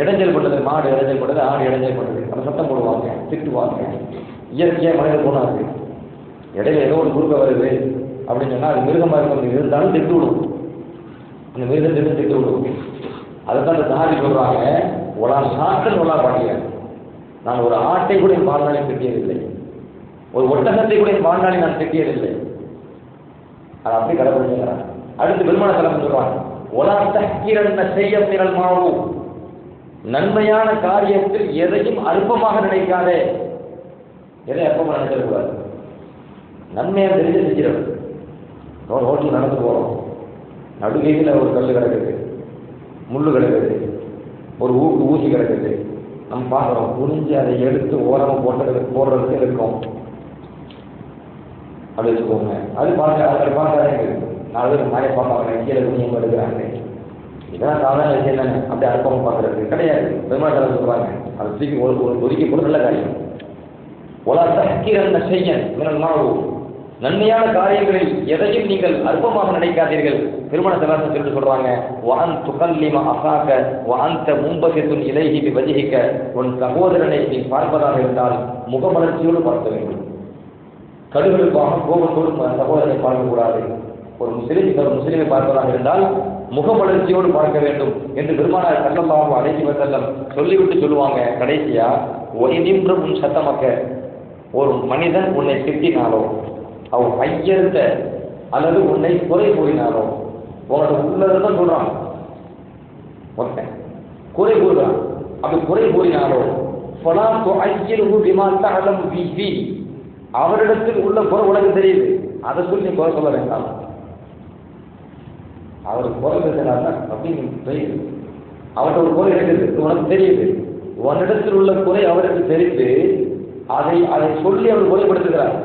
இடைஞ்சல் பண்ணுறது, மாடு இடைஞ்சல் பண்ணுறது, ஆடு இடைஞ்சல் பண்ணுறது, நம்ம சத்தம் போடுவாங்க, திட்டுவாங்க. இயற்கையாக மனிதர் போனாது, இடையில ஏதோ ஒரு குறுக்க வருது அப்படின்னு சொன்னால் அது மிருகமாக இருக்கிறது இருந்தாலும் திட்டு விடும், அந்த மிருகத்தை திட்டு விடும். அதுதான் அந்த சஹாபி சொல்கிறாங்க, ஒலா சாத்தன் ஒலா பாட்டிய, நான் ஒரு ஆட்டை கூட என் வாழ்நாளில் திட்டியதில்லை, ஒரு ஒட்டகத்தை கூட என் வாழ்நாளில் நான் திட்டியதில்லை. அதை அப்படி கடைபிடிச்சுங்கிறான். அடுத்து பெருமான தலைமை சொல்றாங்க, ஒலா தஹ்கிரன்ன ஷைஅன் மினல் மஅரூஃப், நன்மையான காரியத்தில் எதையும் அற்பமாக நினைக்காதே. எதை அற்பமாக நினைக்கக்கூடாது. நன்மையாக தெரிஞ்சு செஞ்சிடும். ரோட்டில் நடந்து போகிறோம், நடுகையில் ஒரு கல் கிடக்குது, முள்ளு கிடக்குது, ஒரு ஊசி கிடக்குது, நம்ம பார்க்குறோம், புரிஞ்சு அதை எடுத்து ஓரமாக போடுறதுக்கு இருக்கும் அப்படி வச்சுக்கோங்க. அது பார்க்காதே நாலு பேர் மாய பார்ப்பாங்க, கீழே குனியம் எடுக்கிறாங்க. இதெல்லாம் சாதாரண விஷயம் தானே, அப்படி அற்பமாக பார்க்கறது கிடையாது. பெருமாள் சொல்லுவாங்க, அது தூக்கி ஒரு ஒதுக்கி கூட நல்ல காரியம். ஒலா தஹ்கிரன்ன ஷைஅன் மினல் மஅரூஃப், நன்மையான காரியங்களில் எதையும் நீங்கள் அற்பமாக நினைக்காதீர்கள். திருமண சலாசம் சொல்லி சொல்றாங்க, வஅன் துகல்லிம அஹாக வஅன்த முன்பசித்துன் இலைஹி பிவஜ்ஹிக, உன் சகோதரனை நீ பார்ப்பதாக இருந்தால் முகமலர்ச்சியோடு பார்க்க வேண்டும். கடுகளுக்காக கோபத்தோடு சகோதரனை பார்க்கக்கூடாது. ஒரு முஸ்லிமை பார்ப்பதாக இருந்தால் முகமலர்ச்சியோடு பார்க்க வேண்டும் என்று பெருமானார் ஸல்லல்லாஹு அலைஹி வஸல்லம் சொல்லிவிட்டு சொல்லுவாங்க கடைசியா, ஒயினின்ற உன் சத்தமக்க, ஒரு மனிதன் உன்னை திட்டினாலோ அவன் ஐயர்த்த அல்லது உன்னை குறை கூறினாலோ, உங்களோட உள்ளதான் சொல்றான் ஒருத்தன் குறை கூறுறான், அப்படி குறை கூறினாலோ அவரிடத்தில் உள்ள குறை உனக்கு தெரியுது, அதை சொல்லி நீ குறை சொல்ல வேண்டாம். அவர் குறை பேசினார் அப்படின்னு தெரியுது, அவர்கிட்ட ஒரு குறை இருக்குது உனக்கு தெரியுது, உன்னிடத்தில் உள்ள குறை அவருக்கு தெரிந்து அதை சொல்லி அவர் குறைப்படுத்துகிறார்.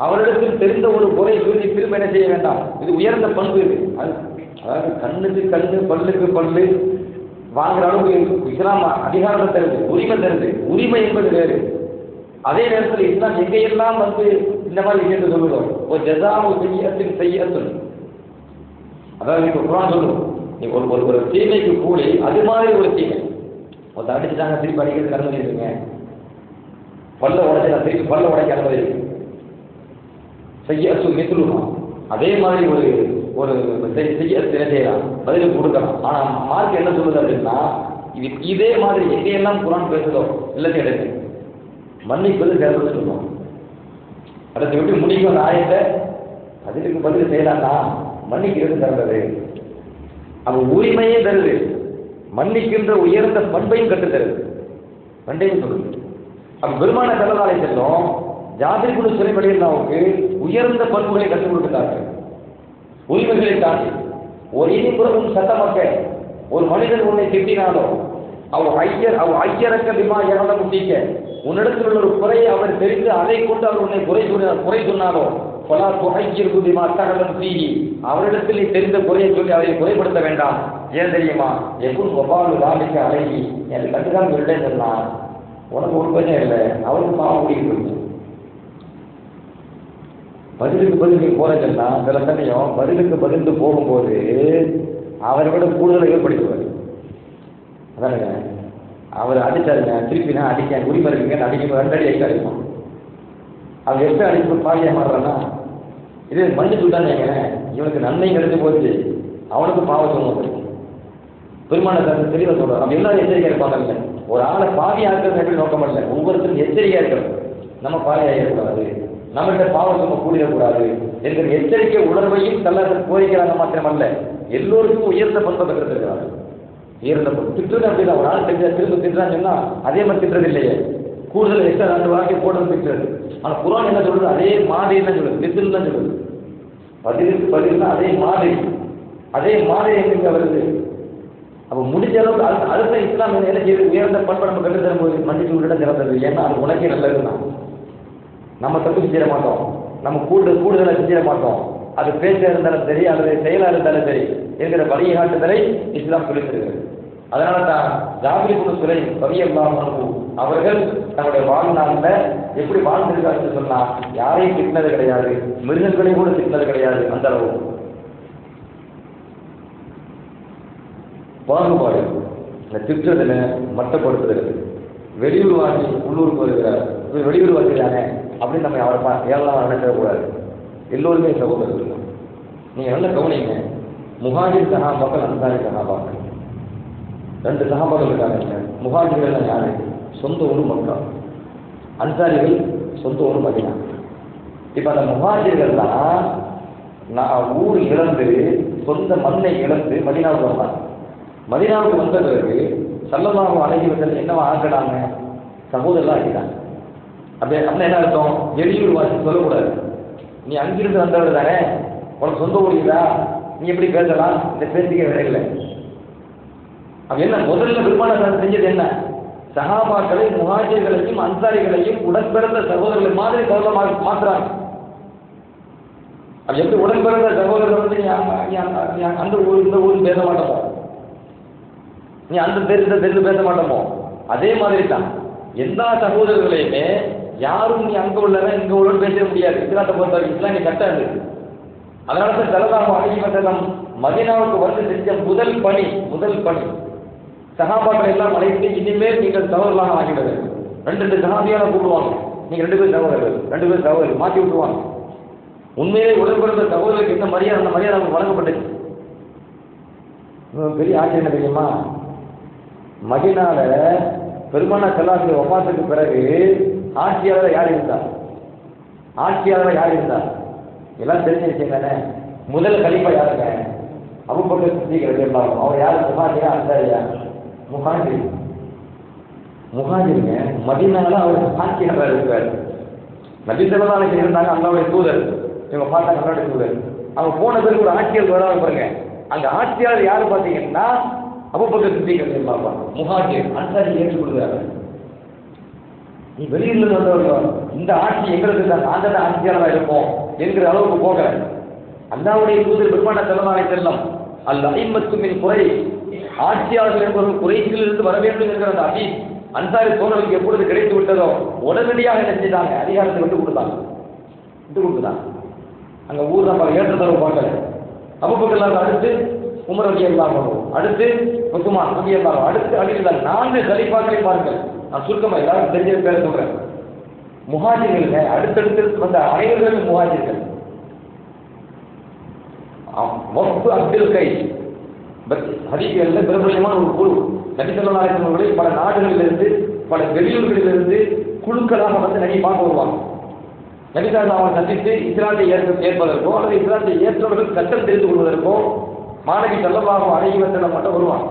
அவரிடத்தில் தெரிந்த ஒரு குறை சொல்லி திரும்ப என்ன செய்ய வேண்டாம். இது உயர்ந்த பண்பு. இது அதாவது கண்ணுக்கு கண்ணு பல்லுக்கு பல்லு வாங்குற அளவுக்கு இஸ்லாம் அதிகாரம் தருது, உரிமை தருது. உரிமை என்பது வேறு. அதே நேரத்தில் இஸ்லாம் எங்கெல்லாம் இந்த மாதிரி விஷயத்தை சொல்லுவோம், ஒரு ஜஸாவு செய்யத்தின் செய்யத்தும், அதாவது இப்போ குர்ஆன் சொல்லுவோம், நீ ஒரு தீமைக்கு கூலி அது மாதிரி ஒரு தீமை. ஒரு அடிச்சுட்டாங்க திருப்பி அடிக்கிறது அனுமதி இருக்குங்க, பல்ல உடைச்சு திருப்பி பல்ல உடைக்க அனுமதி இருக்கு. செய்யத்து மித்லுமா, அதே மாதிரி ஒரு செய்யத்து என்ன செய்யலாம், பதிலுக்கு கொடுக்கலாம். ஆனால் மார்க் என்ன சொல்லுது அப்படின்னா, இதே மாதிரி எங்கெல்லாம் குர்ஆன் பேசுதோ இல்லைன்னு எடுத்து மன்னிப்பது சிறப்பு சொல்லுவோம். அடுத்து எப்படி முடிக்கும் அந்த ஆயத்தை, பதிலுக்கு பதில் செய்யலாம்னா மன்னிக்கிறது சிறந்தது. அவன் உரிமையே தருது, மன்னிக்கின்ற உயர்ந்த பண்பையும் கற்றுத்தருது, ரெண்டையும் சொல்லுது. அப்ப பெருமான ஸல்லல்லாஹு அலைஹி வஸல்லம் ஜாபிர் இப்னு சுலைம் ரலியல்லாஹுவுக்கு உயர்ந்த பண்புகளை கற்றுக் கொடுக்கிறார்கள். உரிமைகளை தாண்டி ஒரு இனிப்புறவும் சத்தமக்க, ஒரு மனிதன் உன்னை திட்டினாலோ அவ் ஐயரக்க பிமா யஅலமு முட்டிக்க, உன்னிடத்தில் உள்ள ஒரு குறையை அவர் தெரிந்து அதை கொண்டு அவர் உன்னை குறை சொன்னாலோ ஃபலா துஹய்யிர்ஹு பிமா தஅலம் ஃபீஹி, அவரிடத்தில் நீ தெரிந்த குறையை சொல்லி அவரை குறைப்படுத்த வேண்டாம். ஏன் தெரியுமா, எகுன் வபாலு தாலிக அலைஹி, எனக்கு கண்டுதான் இல்லைன்னு சொன்னா உனக்கு ஒரு பிரச்சனை இல்லை, அவருக்கு பாவம் கூட்டிட்டு போயிடுச்சு. பதிலுக்கு பதில் போறதுன்னா சில சமயம் பதிலுக்கு பதில் போகும்போது அவரை விட கூடுதலை ஏற்படுத்துவார். அதானுங்க, அவர் அடிச்சாருங்க திருப்பி நான் அடிக்க உரிமை இருக்குங்க அடிக்கும் 2 அடி எக்ஸ்ட்ரா அடிக்கும். அவங்க எக்ஸ்ட்ரா அடிக்கும் பாதியாக மாறுறான்னா இது மன்னிச்சு விட்டாங்க, இவனுக்கு நன்மை கிடைச்சி போச்சு, அவனுக்கு பாவம் சொல்லுவோம். பெருமான தெளிவாக சொல்றாரு. அப்படி எல்லாரும் எச்சரிக்கையா இருப்பாங்க. ஒரு ஆளை பாதியாக இருக்கிறது எப்படி நோக்கம் இல்லை, ஒவ்வொருத்தரும் எச்சரிக்கையா இருக்கிறது. நம்ம பாதியாகக்கூடாது, நம்மகிட்ட பாவம் சும்மா கூடிடக்கூடாது என்கிற எச்சரிக்கை உணர்வையும் தள்ளாத கோரிக்கிறாங்க மாத்திரமல்ல, எல்லோருக்கும் உயர்ந்த பண்பை பெற்றிருக்கிறார்கள். உயர்ந்த பண்பு திட்டுறது அப்படின்னா ஒரு ஆள் தெரிஞ்சா திரும்ப திட்டுறான்னு சொன்னா அதே மாதிரி திட்டுறது இல்லையே, கூடுதல் எக்ஸ்ட்ரா 2 வார்த்தை போடுறது திட்டுறது. ஆனால் குர்ஆன் என்ன சொல்றது, அதே மாதிரி தான் சொல்லுது, மிஸ்ல் தான் சொல்லுது. பதிலுக்கு பதில்னா அதே மாதிரி எங்க வருது. அப்போ முடிஞ்ச அளவுக்கு அடுத்த இஸ்லாம் என்ன செய்யுது, உயர்ந்த பண்பை நம்ம கற்று தரும்போது மன்னிச்சு விட சிறந்தது. ஏன்னா அது உனக்கே நல்லதுதான். நம்ம தப்பு செஞ்சிட மாட்டோம், நம்ம கூடுதலாக செஞ்சிட மாட்டோம். அது பேச்ச இருந்தாலும் சரி அல்லது செயலாக இருந்தாலும் சரி என்கிற வழிகாட்டுதலை இஸ்லாம் சொல்லித் தருகிறது. அதனால தான் ஜாபிர் இப்னு சுலைம் ரலியல்லாஹு அன்ஹு அவர்கள் தங்களுடைய வாழ்நாளில் எப்படி வாழ்ந்திருக்காருன்னு சொன்னா யாரையும் திட்டினது கிடையாது, மிருகங்களையும் கூட திட்டினது கிடையாது. அந்த அளவு பாகுபாடு இந்த திட்டத்தில் மட்டப்படுத்துகிறது. வெளியூர் வாசி உள்ளூருக்கு வருகிறார், வெளியூர் வாசி தானே அப்படின்னு நம்ம அவரை ஏழலாம் நினைக்கக்கூடாது. எல்லோருமே சகோதரர்கள். நீங்கள் நல்ல கவனிங்க, முஹாஜிர் சஹாபாக்கள் அன்சாரி சஹாபாக்கள் 2 சஹாபாக்கள் இருக்காங்க. முஹாஜிர்கள் யாரு, சொந்த ஊர் மக்கா. அன்சாரிகள் சொந்த ஊர் மதீனா. இப்ப அந்த முஹாஜிர்கள் தான் நான் ஊர் இழந்து சொந்த மண்ணை இழந்து மதீனாவுக்கு வந்தாங்க. மதீனாவுக்கு வந்த பிறகு ஸல்லல்லாஹு அலைஹி வஸல்லம் என்னவா ஆக்கினாங்க? சகோதரர்களா ஆக்கிட்டாங்க. அப்படியே அப்படின்னா என்ன அர்த்தம்? வெளியூர் வாசி சொல்லக்கூடாது. நீ அங்கிருந்து வந்தவர் தானே, உனக்கு சொந்த ஊரிதா, நீ எப்படி பேசலாம்? இந்த பேச்சுக்கே வேலை இல்லை. அப்ப என்ன முதல்ல பெருமானார் செஞ்சது என்ன? சஹாபாக்களை, முஹாஜிர்களையும் அன்சாரிகளையும் உடன்பிறந்த சகோதரர்கள் மாதிரி சகோதரமாக மாற்றுறாங்க. அது எப்படி உடன்பிறந்த சகோதரர்கள் வந்து நீ அந்த ஊர் இந்த ஊர் பேச மாட்டோமோ, நீ அந்த தெரிந்து பேச மாட்டோமோ, அதே மாதிரி தான் எல்லா சகோதரர்களையுமே யாரும் நீ அங்க உள்ளவன் இங்க உள்ள பேச முடியாது. இஸ்லாத்தை பொறுத்த வரைக்கும் இஸ்லாம் நீ கட்டாது. அதனால தான் ஸல்லல்லாஹு அலைஹி வஸல்லம் மதீனாவுக்கு வந்து செஞ்ச முதல் பணி சஹாபாக்களை எல்லாம் அழைத்து இனிமேல் நீங்கள் சகோதரர்களாக ஆகிவிடுங்க. ரெண்டு சஹாபியான கூடுவாங்க, நீங்க 2 பேர் சகோதரர்கள் மாற்றி விட்டுருவாங்க. உண்மையிலே உடன்பிறந்த சகோதரருக்கு என்ன மரியாதை, அந்த மரியாதை அவங்களுக்கு வழங்கப்பட்டுச்சு. பெரிய ஆச்சரியம் தெரியுமா? மதீனால பெருமானார் ஸல்லல்லாஹு அலைஹி வஸல்லம் பிறகு ஆட்சியாளர் யார் இருந்தார்? எல்லாம் தெரிஞ்ச விஷயம் தானே. முதல் கலீஃபா யாருங்க? அபூபக்கர் சித்திக் ரலியல்லாஹு அன்ஹு. அவர் யாரு? முஹாஜிரா அன்சாரியா? முஹாஜிருங்க. மதீனால அவர் ஆட்சியாளர் இருக்காரு. நபி ஸல்லல்லாஹு அலைஹி வஸல்லம் இருந்தாங்க, அல்லாஹ்வுடைய தூதர். இவங்க பார்த்தாங்க அல்லாஹ்வுடைய தூதர். அவங்க போன பிறகு ஒரு ஆட்சியாளர் வராங்க பாருங்க. அந்த ஆட்சியாளர் யாரு பார்த்தீங்கன்னா அபூபக்கர் சித்திக் ரலியல்லாஹு அன்ஹு. முஹாஜிர் அன்சாரி ஏற்றுக்கொள்கிறாங்க. நீ வெளியிலிருந்து வந்தவர்கள் இந்த ஆட்சி எங்களுக்கு தான், நாங்கள் தான் ஆட்சியாளராக இருப்போம் என்கிற அளவுக்கு போக அல்லாஹ்வுடைய தூதர் பெருமானார் ஸல்லல்லாஹு அலைஹி வஸல்லம் அல் அஇம்மத்து மின் குறைஷ், ஆட்சியாளர்கள் என்பவர்கள் குறைஷிலிருந்து வர வேண்டும் என்கிற அந்த ஹதீஸ் அன்சாரி தோழர்களுக்கு எப்பொழுது கிடைத்து விட்டதோ உடனடியாக என்ன செய்தாங்க? அதிகாரத்தை விட்டு கொடுத்தாங்க. அங்க ஊர் நம்ம ஏற்றத்தரவு பார்க்கல. அபூபக்கர் அடுத்து உமர் ரலியல்லாஹு அன்ஹு, அடுத்து உஸ்மான் ரலியல்லாஹு அன்ஹு, அடுத்து அலிதான் 4 கலீஃபாக்களை பாருங்கள். நான் சுருக்கமா எல்லாரும் தெரிஞ்ச பேர சொல்றேன். முஹாஜிர்களுங்க அடுத்தடுத்து வந்த அனைவர்களும் முஹாஜிர்கள். வஃப் அப்துல் கைஸ் ஹதீஸ்ல பிரபலமான ஒரு குழு நபி ஸல்லல்லாஹு அலைஹி வஸல்லம் பல நாடுகளிலிருந்து பல வெளியூர்களிலிருந்து குழுக்களாக வந்து நபி பார்க்க வருவாங்க. நபி ஸல்லல்லாஹு அலைஹி சந்தித்து இஸ்லாத்தை ஏற்பதற்கோ அல்லது இஸ்லாத்தை ஏற்றவர்கள் சட்டம் தெரிந்து கொள்வதற்கோ மாணவி ஸல்லல்லாஹு அலைஹி வஸல்லம் மட்டும் வருவாங்க.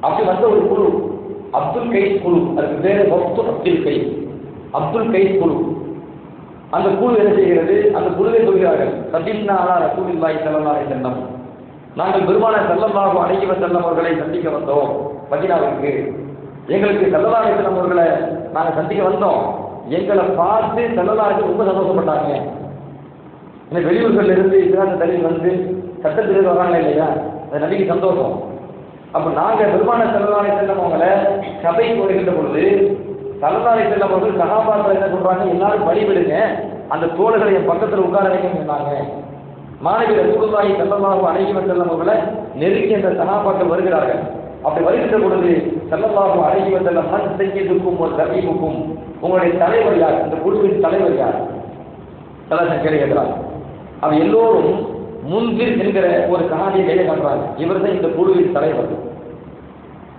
அப்படி வந்த ஒரு குழு அப்துல் கைஸ் குழு, அதுக்கு பேரு வஃப் அப்துல் கைஸ் குழு. அந்த குழு என்ன செய்கிறது? அந்த குழுவை சொல்கிறார்கள், சபின்னா அலா ரசூலில்லாஹி ஸல்லல்லாஹு அலைஹி வஸல்லம், நாங்கள் பெருமானார் ஸல்லல்லாஹு அலைஹி வஸல்லம் அவர்களை சந்திக்க வந்தோம் மதீனாவுக்கு. எங்களுக்கு ஸல்லல்லாஹு அலைஹி வஸல்லம் அவர்களை நாங்கள் சந்திக்க வந்தோம். எங்களை பார்த்து ஸல்லல்லாஹு அலைஹி வஸல்லம் ரொம்ப சந்தோஷப்பட்டாங்க. இந்த வெளியூர்கள்ல இருந்து இஸ்லாத்தை தள்ளி வந்து சட்டத்திலிருந்து வராங்க இல்லையா, அது நபிக்கு சந்தோஷம். அப்ப நாங்க பெருமானார் ஸல்லல்லாஹு அலைஹி வஸல்லம் அவங்களை சபைக்கு வருகின்ற பொழுது ஸல்லல்லாஹு அலைஹி வஸல்லம் அவர்கள் சஹாபாக்கள் என்ன சொல்றாங்க? எல்லாரும் வழிவிடுங்க, அந்த தோழர்களை என் பக்கத்தில் உட்கார வைக்கணும்னு சொன்னாங்க. மாணவி ரசூலுல்லாஹி ஸல்லல்லாஹு அலைஹி வஸல்லம் அவர்களை நெருங்கி அந்த சஹாபாக்கள் வருகிறார்கள். அப்படி வருகின்ற பொழுது ஸல்லல்லாஹு அலைஹி வஸல்லம் மன் சய்யிதுக்கும் வ ரபீபுக்கும், உங்களுடைய தலைவர் யார்? இந்த குழுவின் தலைவர் யார்? ஸல்லல்லாஹு கேட்கிறார். அவ எல்லோரும் முன்கிர் என்கிற ஒரு சஹாபியை கையை காட்டுறாங்க, இவர் தான் இந்த குழுவின் தலைவர்.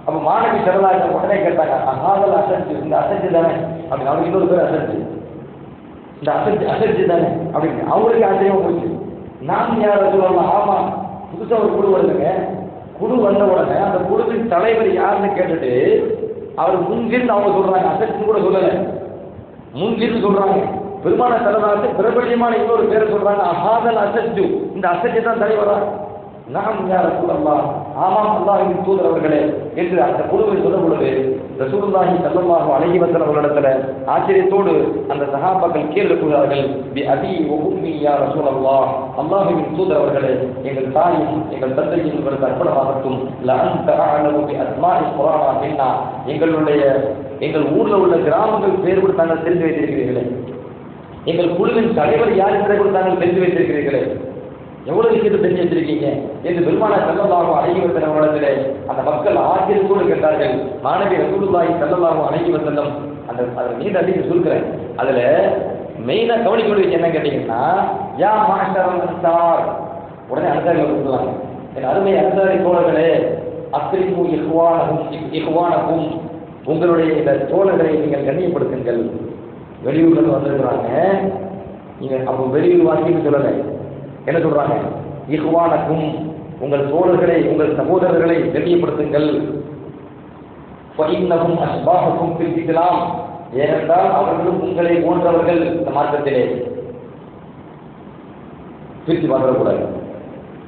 அப்ப மாணவி ஸல்லல்லாஹு உடனே கேட்டாங்க, அஹாதல் அசஜ், இந்த அசஜ் தானே அப்படின்னு. அவருக்கு இன்னொரு பேர் அசஜ், இந்த அசஜ் தானே அப்படின்னு. அவங்களுக்கு ஆச்சரியமா போச்சு. நான் யார் சொல்லலாம்? ஆமா, புதுசா ஒரு குழு வருதுங்க. குழு வந்த உடனே அந்த குழுவின் தலைவர் யாருன்னு கேட்டுட்டு அவர் முன்கிருந்து அவங்க சொல்றாங்க, அசஜ்னு கூட சொல்லல, முன்கிருந்து சொல்றாங்க. பெருமானார் ஸல்லல்லாஹு அலைஹி வஸல்லம் பிரபல்யமான இன்னொரு பேரை சொல்றாங்க, அஹாதல் அசஜ், இந்த அசஜ் தான் தலைவரா? நாம் யா ரசூலல்லாஹ், ஆமாம் அல்லாஹ்வின் தூதர் அவர்களே என்று அந்த குழுவை சொல்ல பொழுது ரசூலுல்லாஹி ஸல்லல்லாஹு அலைஹி வஸல்லம் அவர்களிடத்துல ஆச்சரியத்தோடு அந்த சஹாபாக்கள் கேள்வி எழுப்புகிறார்கள், பி அபி வ உம்மி யா ரசூலல்லாஹ், அல்லாஹ்வின் தூதர் அவர்களே, எங்கள் தாயும் எங்கள் தந்தையும் உங்களுக்கு அர்ப்பணமாகட்டும். லஅன்த அஅலமு பி அஸ்மாஇ குரானா மின்னா, எங்கள் ஊர்ல உள்ள கிராமங்கள் பேர் கூட தாங்கள் தெரிந்து வைத்திருக்கிறீர்களே, எங்கள் குழுவின் தலைவர் யார் என்பதை கூட தாங்கள் தெரிந்து வைத்திருக்கிறீர்களே, எவ்வளவு விஷயத்தை தெரிஞ்சு வச்சிருக்கீங்க என்று பெருமானார் ஸல்லல்லாஹு அலைஹி வஸல்லம் அவர்களிடத்திலே அந்த மக்கள் ஆச்சரியத்தோடு கேட்டார்கள். மாணவி ரசூலுல்லாஹி ஸல்லல்லாஹு அலைஹி வஸல்லம் அதை நீண்ட அதிகம் சொல்கிறேன். அதுல மெயினா கவனிக்க வேண்டிய என்ன கேட்டீங்கன்னா, யா மாஷரல் அன்சார், உடனே அன்சாரிகள் சொல்லுவாங்க, என் அருமை அன்சாரி தோழர்களே, அக்ரிமு இஹ்வானகும், உங்களுடைய இந்த தோழர்களை நீங்கள் கண்ணியப்படுத்துங்கள். வெளியூர்ல வந்திருக்கிறாங்க. நீங்க அப்போ வெளியூர் வாசின்னு சொல்லலை, என்ன சொல்றாங்க? இஹ்வானக்கும், உங்கள் தோழர்களை உங்கள் சகோதரர்களை கண்ணியப்படுத்துங்கள். ஃபஇன்னஹும் அஸ்பாஹுக்கும் ஃபில் இஸ்லாம், ஏனென்றால் அவர்களும் உங்களை போன்றவர்கள் இந்த மார்க்கத்திலே. பிரித்து பார்க்கக்கூடாது.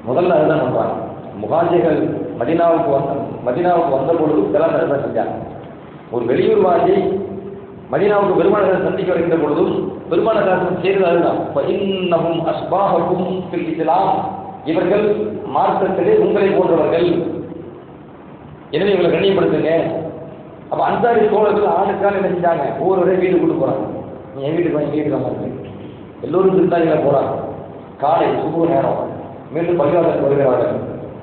முதல்ல அதுதான் பண்றாங்க. முகாஜிகள் மதீனாவுக்கு வந்த பொழுது இதெல்லாம் தான் செஞ்சாங்க. ஒரு வெளியூர் வாசி மதீனாவுக்கு பெருமானாரை சந்திக்க வருகின்ற பொழுதும் பெருமானார் செய்தது அதுதான். ஃபஇன்னஹும் அஸ்பாஹுக்கும் ஃபில் இஸ்லாம், இவர்கள் மார்க்கத்திலே உங்களை போன்றவர்கள், எனவே இவங்களை கண்ணியப்படுத்துங்க. அப்ப அன்சாரி தோழர்கள் ஆளுக்காக என்ன செஞ்சாங்க? ஒவ்வொரு வீடு கூட்டு போறாங்க. நீ என் வீட்டுக்கு வாங்கி வீட்டுக்கு வாங்க, எல்லோரும் திருத்தாரியில போறாங்க. காலை சுப நேரம் மீண்டும் பள்ளிவாசல் வருகிறார்கள்.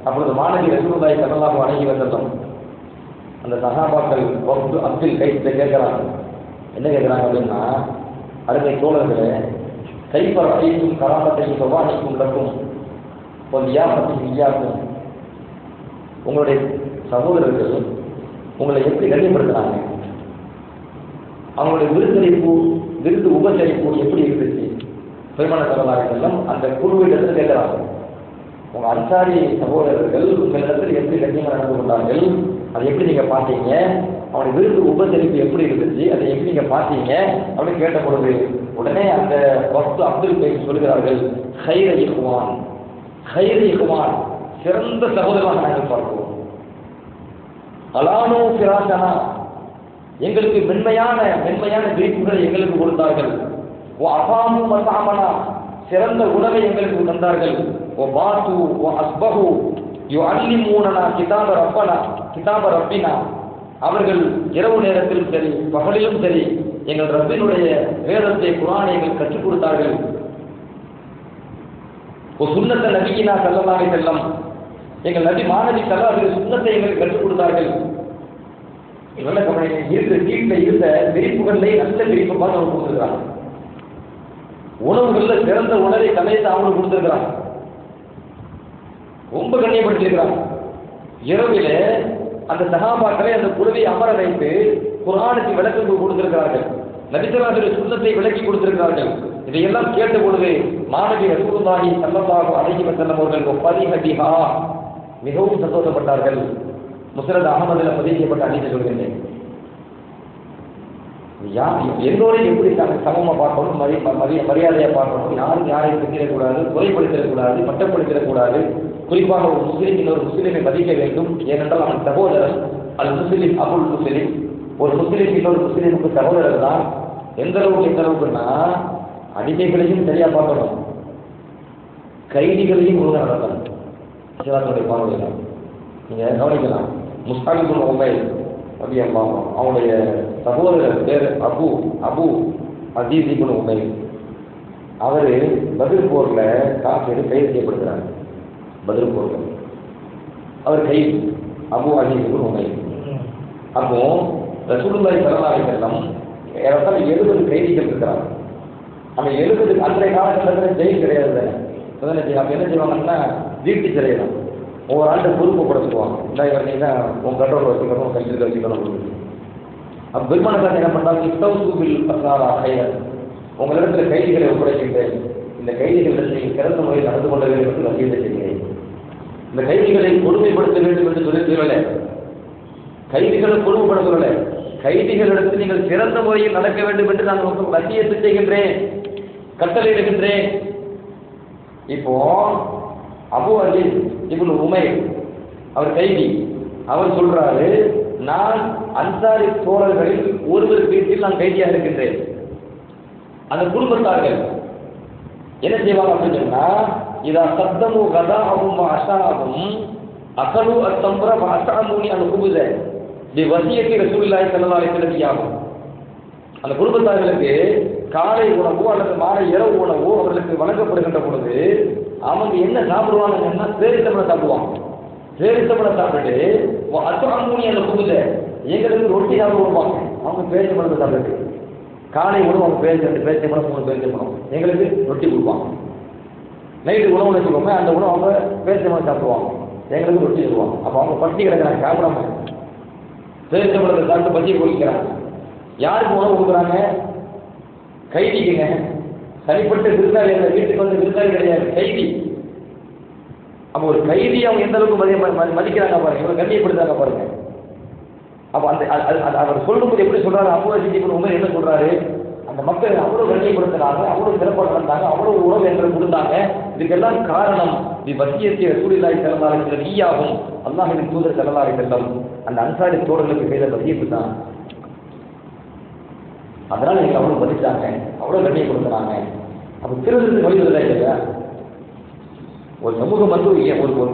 அப்பொழுது மாணவி ரசூலுல்லாஹி ஸல்லல்லாஹு அலைஹி வஸல்லம் அந்த சஹாபாக்கள் அப்துல் கைஸை கேட்கிறாங்க. என்ன கேட்கிறாங்க அப்படின்னா, அருமை தோழர்களே, கைப்பர் அழைக்கும் கராமத்தையும் சவானிக்கும் நடக்கும் யாக்கும், உங்களுடைய சகோதரர்கள் உங்களை எப்படி கண்ணியப்படுத்துறாங்க? அவங்களுடைய விருது உபசரிப்பு எப்படி இருந்துச்சு? பெருமானார் ஸல்லல்லாஹு அலைஹி வஸல்லம் அந்த குழுவிலிருந்து கேட்கிறாங்க, உங்க அன்சாரி சகோதரர்கள் உங்களிடத்தில் எப்படி கண்ணியமாக நடந்து கொண்டார்கள், அதை எப்படி நீங்க பார்த்தீங்க? அவனுடைய விருது உபசரிப்பு எப்படி இருந்துச்சு, அதை எப்படி நீங்க பார்த்தீங்க அப்படின்னு கேட்ட பொழுது உடனே அந்த வக்து அப்துல் கைஸ் சொல்கிறார்கள், ஹைர இஹ்வான், ஹைர இஹ்வான், சிறந்த சகோதரமாக நாங்கள் பார்க்கிறோம். அலானோ ஃபிராஷனா, எங்களுக்கு மென்மையான விரிப்புகளை எங்களுக்கு கொடுத்தார்கள். ஓ அபாமு மசாமனா, சிறந்த உணவை எங்களுக்கு தந்தார்கள். ஓ பாத்து ஓ அஸ்பஹு யோ அல்லிமூனனா கிதாப ரப்பினா, அவர்கள் இரவு நேரத்திலும் சரி பகலிலும் சரி எங்கள் ரப்பினுடைய வேதத்தை குர்ஆனை எங்களுக்கு கற்றுக் கொடுத்தார்கள். ஓ சுன்னத்த நபியினா ஸல்லல்லாஹு அலைஹி வஸல்லம், எங்கள் நபி மாணவி ஸல்லல்லாஹு சுன்னத்தை எங்களுக்கு கற்றுக் கொடுத்தார்கள். நல்ல கவனிங்க, இருக்கிற வீட்டில் இருந்த விரிப்புகளிலே நல்ல விரிப்பு பார்த்து அவங்க கொடுத்துருக்காங்க. உணவுகள்ல சிறந்த உணவை சமைத்து அவங்களுக்கு கொடுத்துருக்கிறாங்க. ரொம்ப கண்ணியப்படுத்திருக்கிறாங்க. இரவிலே அந்த சஹாபாக்களை அந்த குழுவை அமர வைத்து குர்ஆனுக்கு விளக்கம் கொடுத்திருக்கிறார்கள். நபி ஸல்லல்லாஹு அலைஹி வஸல்லம் சுன்னத்தை விளக்கி கொடுத்திருக்கிறார்கள். இதையெல்லாம் கேட்ட பொழுது மாணவி ரசூலுல்லாஹி ஸல்லல்லாஹு அலைஹி வஸல்லம் அவர்கள் ஒப்பதிஹதிஹா, மிகவும் சந்தோஷப்பட்டார்கள். முஸ்னத் அஹ்மதில் பதிவு செய்யப்பட்ட ஹதீஸை சொல்கிறேன். எல்லோரையும் எப்படி சமமாக பார்க்கணும், மரியாதையாக பார்க்கணும், யாரும் யாரையும் திட்டிடக்கூடாது, குறைப்படுத்திடக்கூடாது, மட்டப்படுத்திடக்கூடாது. குறிப்பாக ஒரு முஸ்லீம் இன்னொரு முஸ்லீமை மதிக்க வேண்டும். ஏனென்றால் அவன் சகோதரர், அது முஸ்லீம் அபுல் முஸ்லீம், ஒரு முஸ்லீம் இன்னொரு முஸ்லீமுக்கு சகோதரர் தான். எந்த அளவுக்குன்னா அடிமைகளையும் சரியா பார்க்கணும், கைதிகளையும் ஒழுங்காக நடத்தணும். சிவாசனுடைய பார்வையில் நீங்க கவனிக்கலாம். முஸ்தாக் இப்னு உமைர் ரலியல்லாஹு அன்ஹு, அவனுடைய சகோதரர் பேர் அபு அசீஸ் இப்னு உமைர். அவர் பத்ர் போர்ல காஃபிர் கைது செய்யப்படுகிறார். பத்ர் போர்ல அவர் கைது, அபு அசீஸ் இப்னு உமைர். அப்போ ரசூலுல்லாஹி ஸல்லல்லாஹு அலைஹி வஸல்லம் ஏறத்தாழ 70 கைதிகள் இருக்கிறார். அந்த 70 அன்றைய காலகட்டத்தில் ஜெயில் கிடையாது தானே. அப்போ என்ன செய்வாங்கன்னா வீட்டு சிறை தான். ஒவ்வொரு ஆண்டு பொறுப்பு கொடுத்துருவாங்க. இந்த இவர் நீ தான் உன் கண்ட்ரோல் வச்சுக்கணும், கையில் வச்சுக்கணும். அப்போ பெருமானார் என்ன பண்ணாங்க, இஸ்தௌசுபில் பசாரா ஹைரன், உங்களிடத்தில் கைதிகளை ஒப்படைக்கின்றேன். இந்த கைதிகளிடத்தில் நீங்கள் சிறந்த முறையில் நடந்து கொள்ள வேண்டும் என்று வசியத்தை செய்கிறேன். இந்த கைதிகளை கொடுமைப்படுத்த வேண்டும் என்று சொல்லலை, கைதிகளை கொடுமைப்படுத்த சொல்லலை, கைதிகளிடத்தில் நீங்கள் சிறந்த முறையில் நடக்க வேண்டும் என்று நான் உங்களுக்கு வசியத்தை செய்கின்றேன், கட்டளை இடுகின்றேன். இப்போ அபு அசீஸ் இப்னு உமைர் அவர் கைதி, அவர் சொல்றாரு, நான் அன்சாரி தோழர்களில் ஒருவர் வீட்டில் நான் கைதியாக இருக்கின்றேன். அந்த குடும்பத்தார்கள் என்ன செய்வாங்க அப்படின்னு சொன்னா, இதா சத்தமு கதாவும் அஷாவும் அசலு அத்தம்பர அசாமூனி அந்த குபுத தி வசியத்தை ரசூலுல்லாஹி ஸல்லல்லாஹு அலைஹி வஸல்லம் ஆகும். அந்த குடும்பத்தார்களுக்கு காலை உணவோ அல்லது மாலை இரவு உணவோ அவர்களுக்கு வழங்கப்படுகின்ற பொழுது அவங்க என்ன சாப்பிடுவாங்கன்னா பேரித்தம்பளை சாப்பிடுவாங்க. பேரித்தம்பளை சாப்பிட்டு அசாமூனி அந்த குபுத எங்களுக்கு ரொட்டி சாப்பிட கொடுப்பாங்க. அவங்க பேரித்தம்பளத்தை சாப்பிட்டு காலை உணவு அவங்க பேரித்தம்பளம் 3 பேரித்தம்பளம் எங்களுக்கு ரொட்டி கொடுப்பாங்க. நைட்டு உணவு வச்சுக்கோங்க, அந்த உணவு அவங்க பேரித்தம்பளம் சாப்பிடுவாங்க, எங்களுக்கு ரொட்டி தருவாங்க. அப்போ அவங்க பட்டி கிடக்கிறாங்க, சாப்பிடாம பேரித்தம்பளத்தை சாப்பிட்டு பட்டி குடிக்கிறாங்க. யாருக்கு உணவு கொடுக்குறாங்க? கைதிக்குங்க. தனிப்பட்ட விருந்தாளி அந்த வீட்டுக்கு வந்து விருந்தாளி கிடையாது, கைதி. அப்போ ஒரு கைதி அவங்க எந்த அளவுக்கு மதிக்கிறாங்க பாருங்க, இவ்வளவு கண்ணியப்படுத்தாங்க பாருங்க. அப்போ அந்த அவர் சொல்லும்போது எப்படி சொல்றாரு, அபூ யஸீத் இப்னு உமைர் என்ன சொல்றாரு, அந்த மக்கள் அவ்வளவு கண்ணியப்படுத்தினாங்க, அவ்வளவு சிறப்பாக நடந்தாங்க, அவ்வளவு உறவு என்று கொடுத்தாங்க. இதுக்கெல்லாம் காரணம் வசியத்தை ரசூலுல்லாஹி ஸல்லல்லாஹு அலைஹி வஸல்லம் ஈயாஹும், அல்லாஹ்வின் தூதர் ஸல்லல்லாஹு அலைஹி வஸல்லம் அந்த அன்சாரி தோழர்களுக்கு செய்த வசியத்து தான். அதனால நீங்க அவ்வளவு மதிச்சாங்க, அவ்வளவு கண்ணியப்படுத்தினாங்க. அப்ப திருவிழா வழிவதில்லை இல்லையா? ஒரு சமூகம் வந்து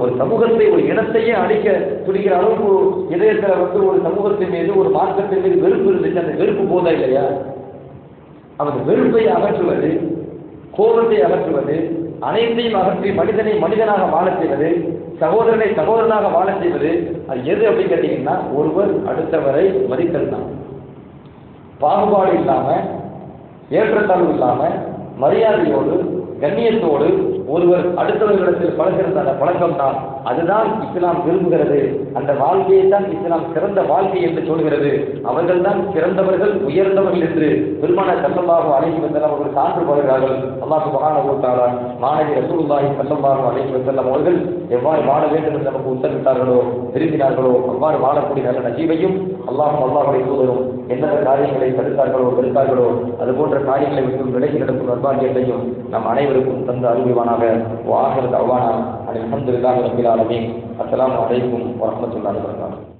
ஒரு சமூகத்தை, ஒரு இனத்தையே அழிக்க துடிக்கிற அளவுக்கு இதயத்தில் வந்து ஒரு சமூகத்தின் மீது, ஒரு மார்க்கத்தின் மீது வெறுப்பு இருந்துச்சு. அந்த வெறுப்பு போதா இல்லையா? அந்த வெறுப்பை அகற்றுவது, கோபத்தை அகற்றுவது, அனைத்தையும் அகற்றி மனிதனை மனிதனாக வாழச் செய்வது, சகோதரனை சகோதரனாக வாழச் செய்வது, அது எது அப்படின்னு கேட்டீங்கன்னா ஒருவர் அடுத்தவரை மதித்தல் தான். பாகுபாடு இல்லாம, ஏற்றத்தாழ்வு இல்லாம, மரியாதையோடு கண்ணியத்தோடு ஒருவர் அடுத்தவர்களிடத்தில் பழகிற பழக்கம் தான். அதுதான் இஸ்லாம் விரும்புகிறது. அந்த வாழ்க்கையை தான் இஸ்லாம் சிறந்த வாழ்க்கை என்று சொல்கிறது. அவர்கள் தான் சிறந்தவர்கள், உயர்ந்தவர்கள் என்று பெருமானார் ஸல்லல்லாஹு அலைஹி வஸல்லம் அவர்கள் சான்று பகர்கிறார்கள். அல்லாஹ் சுப்ஹானஹு வ தஆலா மாநபி ரசூலுல்லாஹி ஸல்லல்லாஹு அலைஹி வஸல்லம் அவர்கள் எவ்வாறு வாழ வேண்டும் என்று நமக்கு உத்தரவிட்டார்களோ, விரும்பினார்களோ அவ்வாறு வாழக்கூடிய நல்ல நசீபையும் அல்லாஹ்வுடைய தூதரும் எந்தெந்த காரியங்களை தடுத்தார்களோ வெறுத்தார்களோ அது போன்ற காரியங்களை விட்டு விலகி நடக்கும் நற்பாக்கியத்தையும் நம் அனைவருக்கும் தந்து அருள்வானாக. வாஹிரு தஅவானா அல்ஹம்துலில்லாஹி ரப்பில் ஆலமீன். அஸ்ஸலாமு அலைக்கும் வரஹ்மத்துல்லாஹி வபரகாத்துஹு.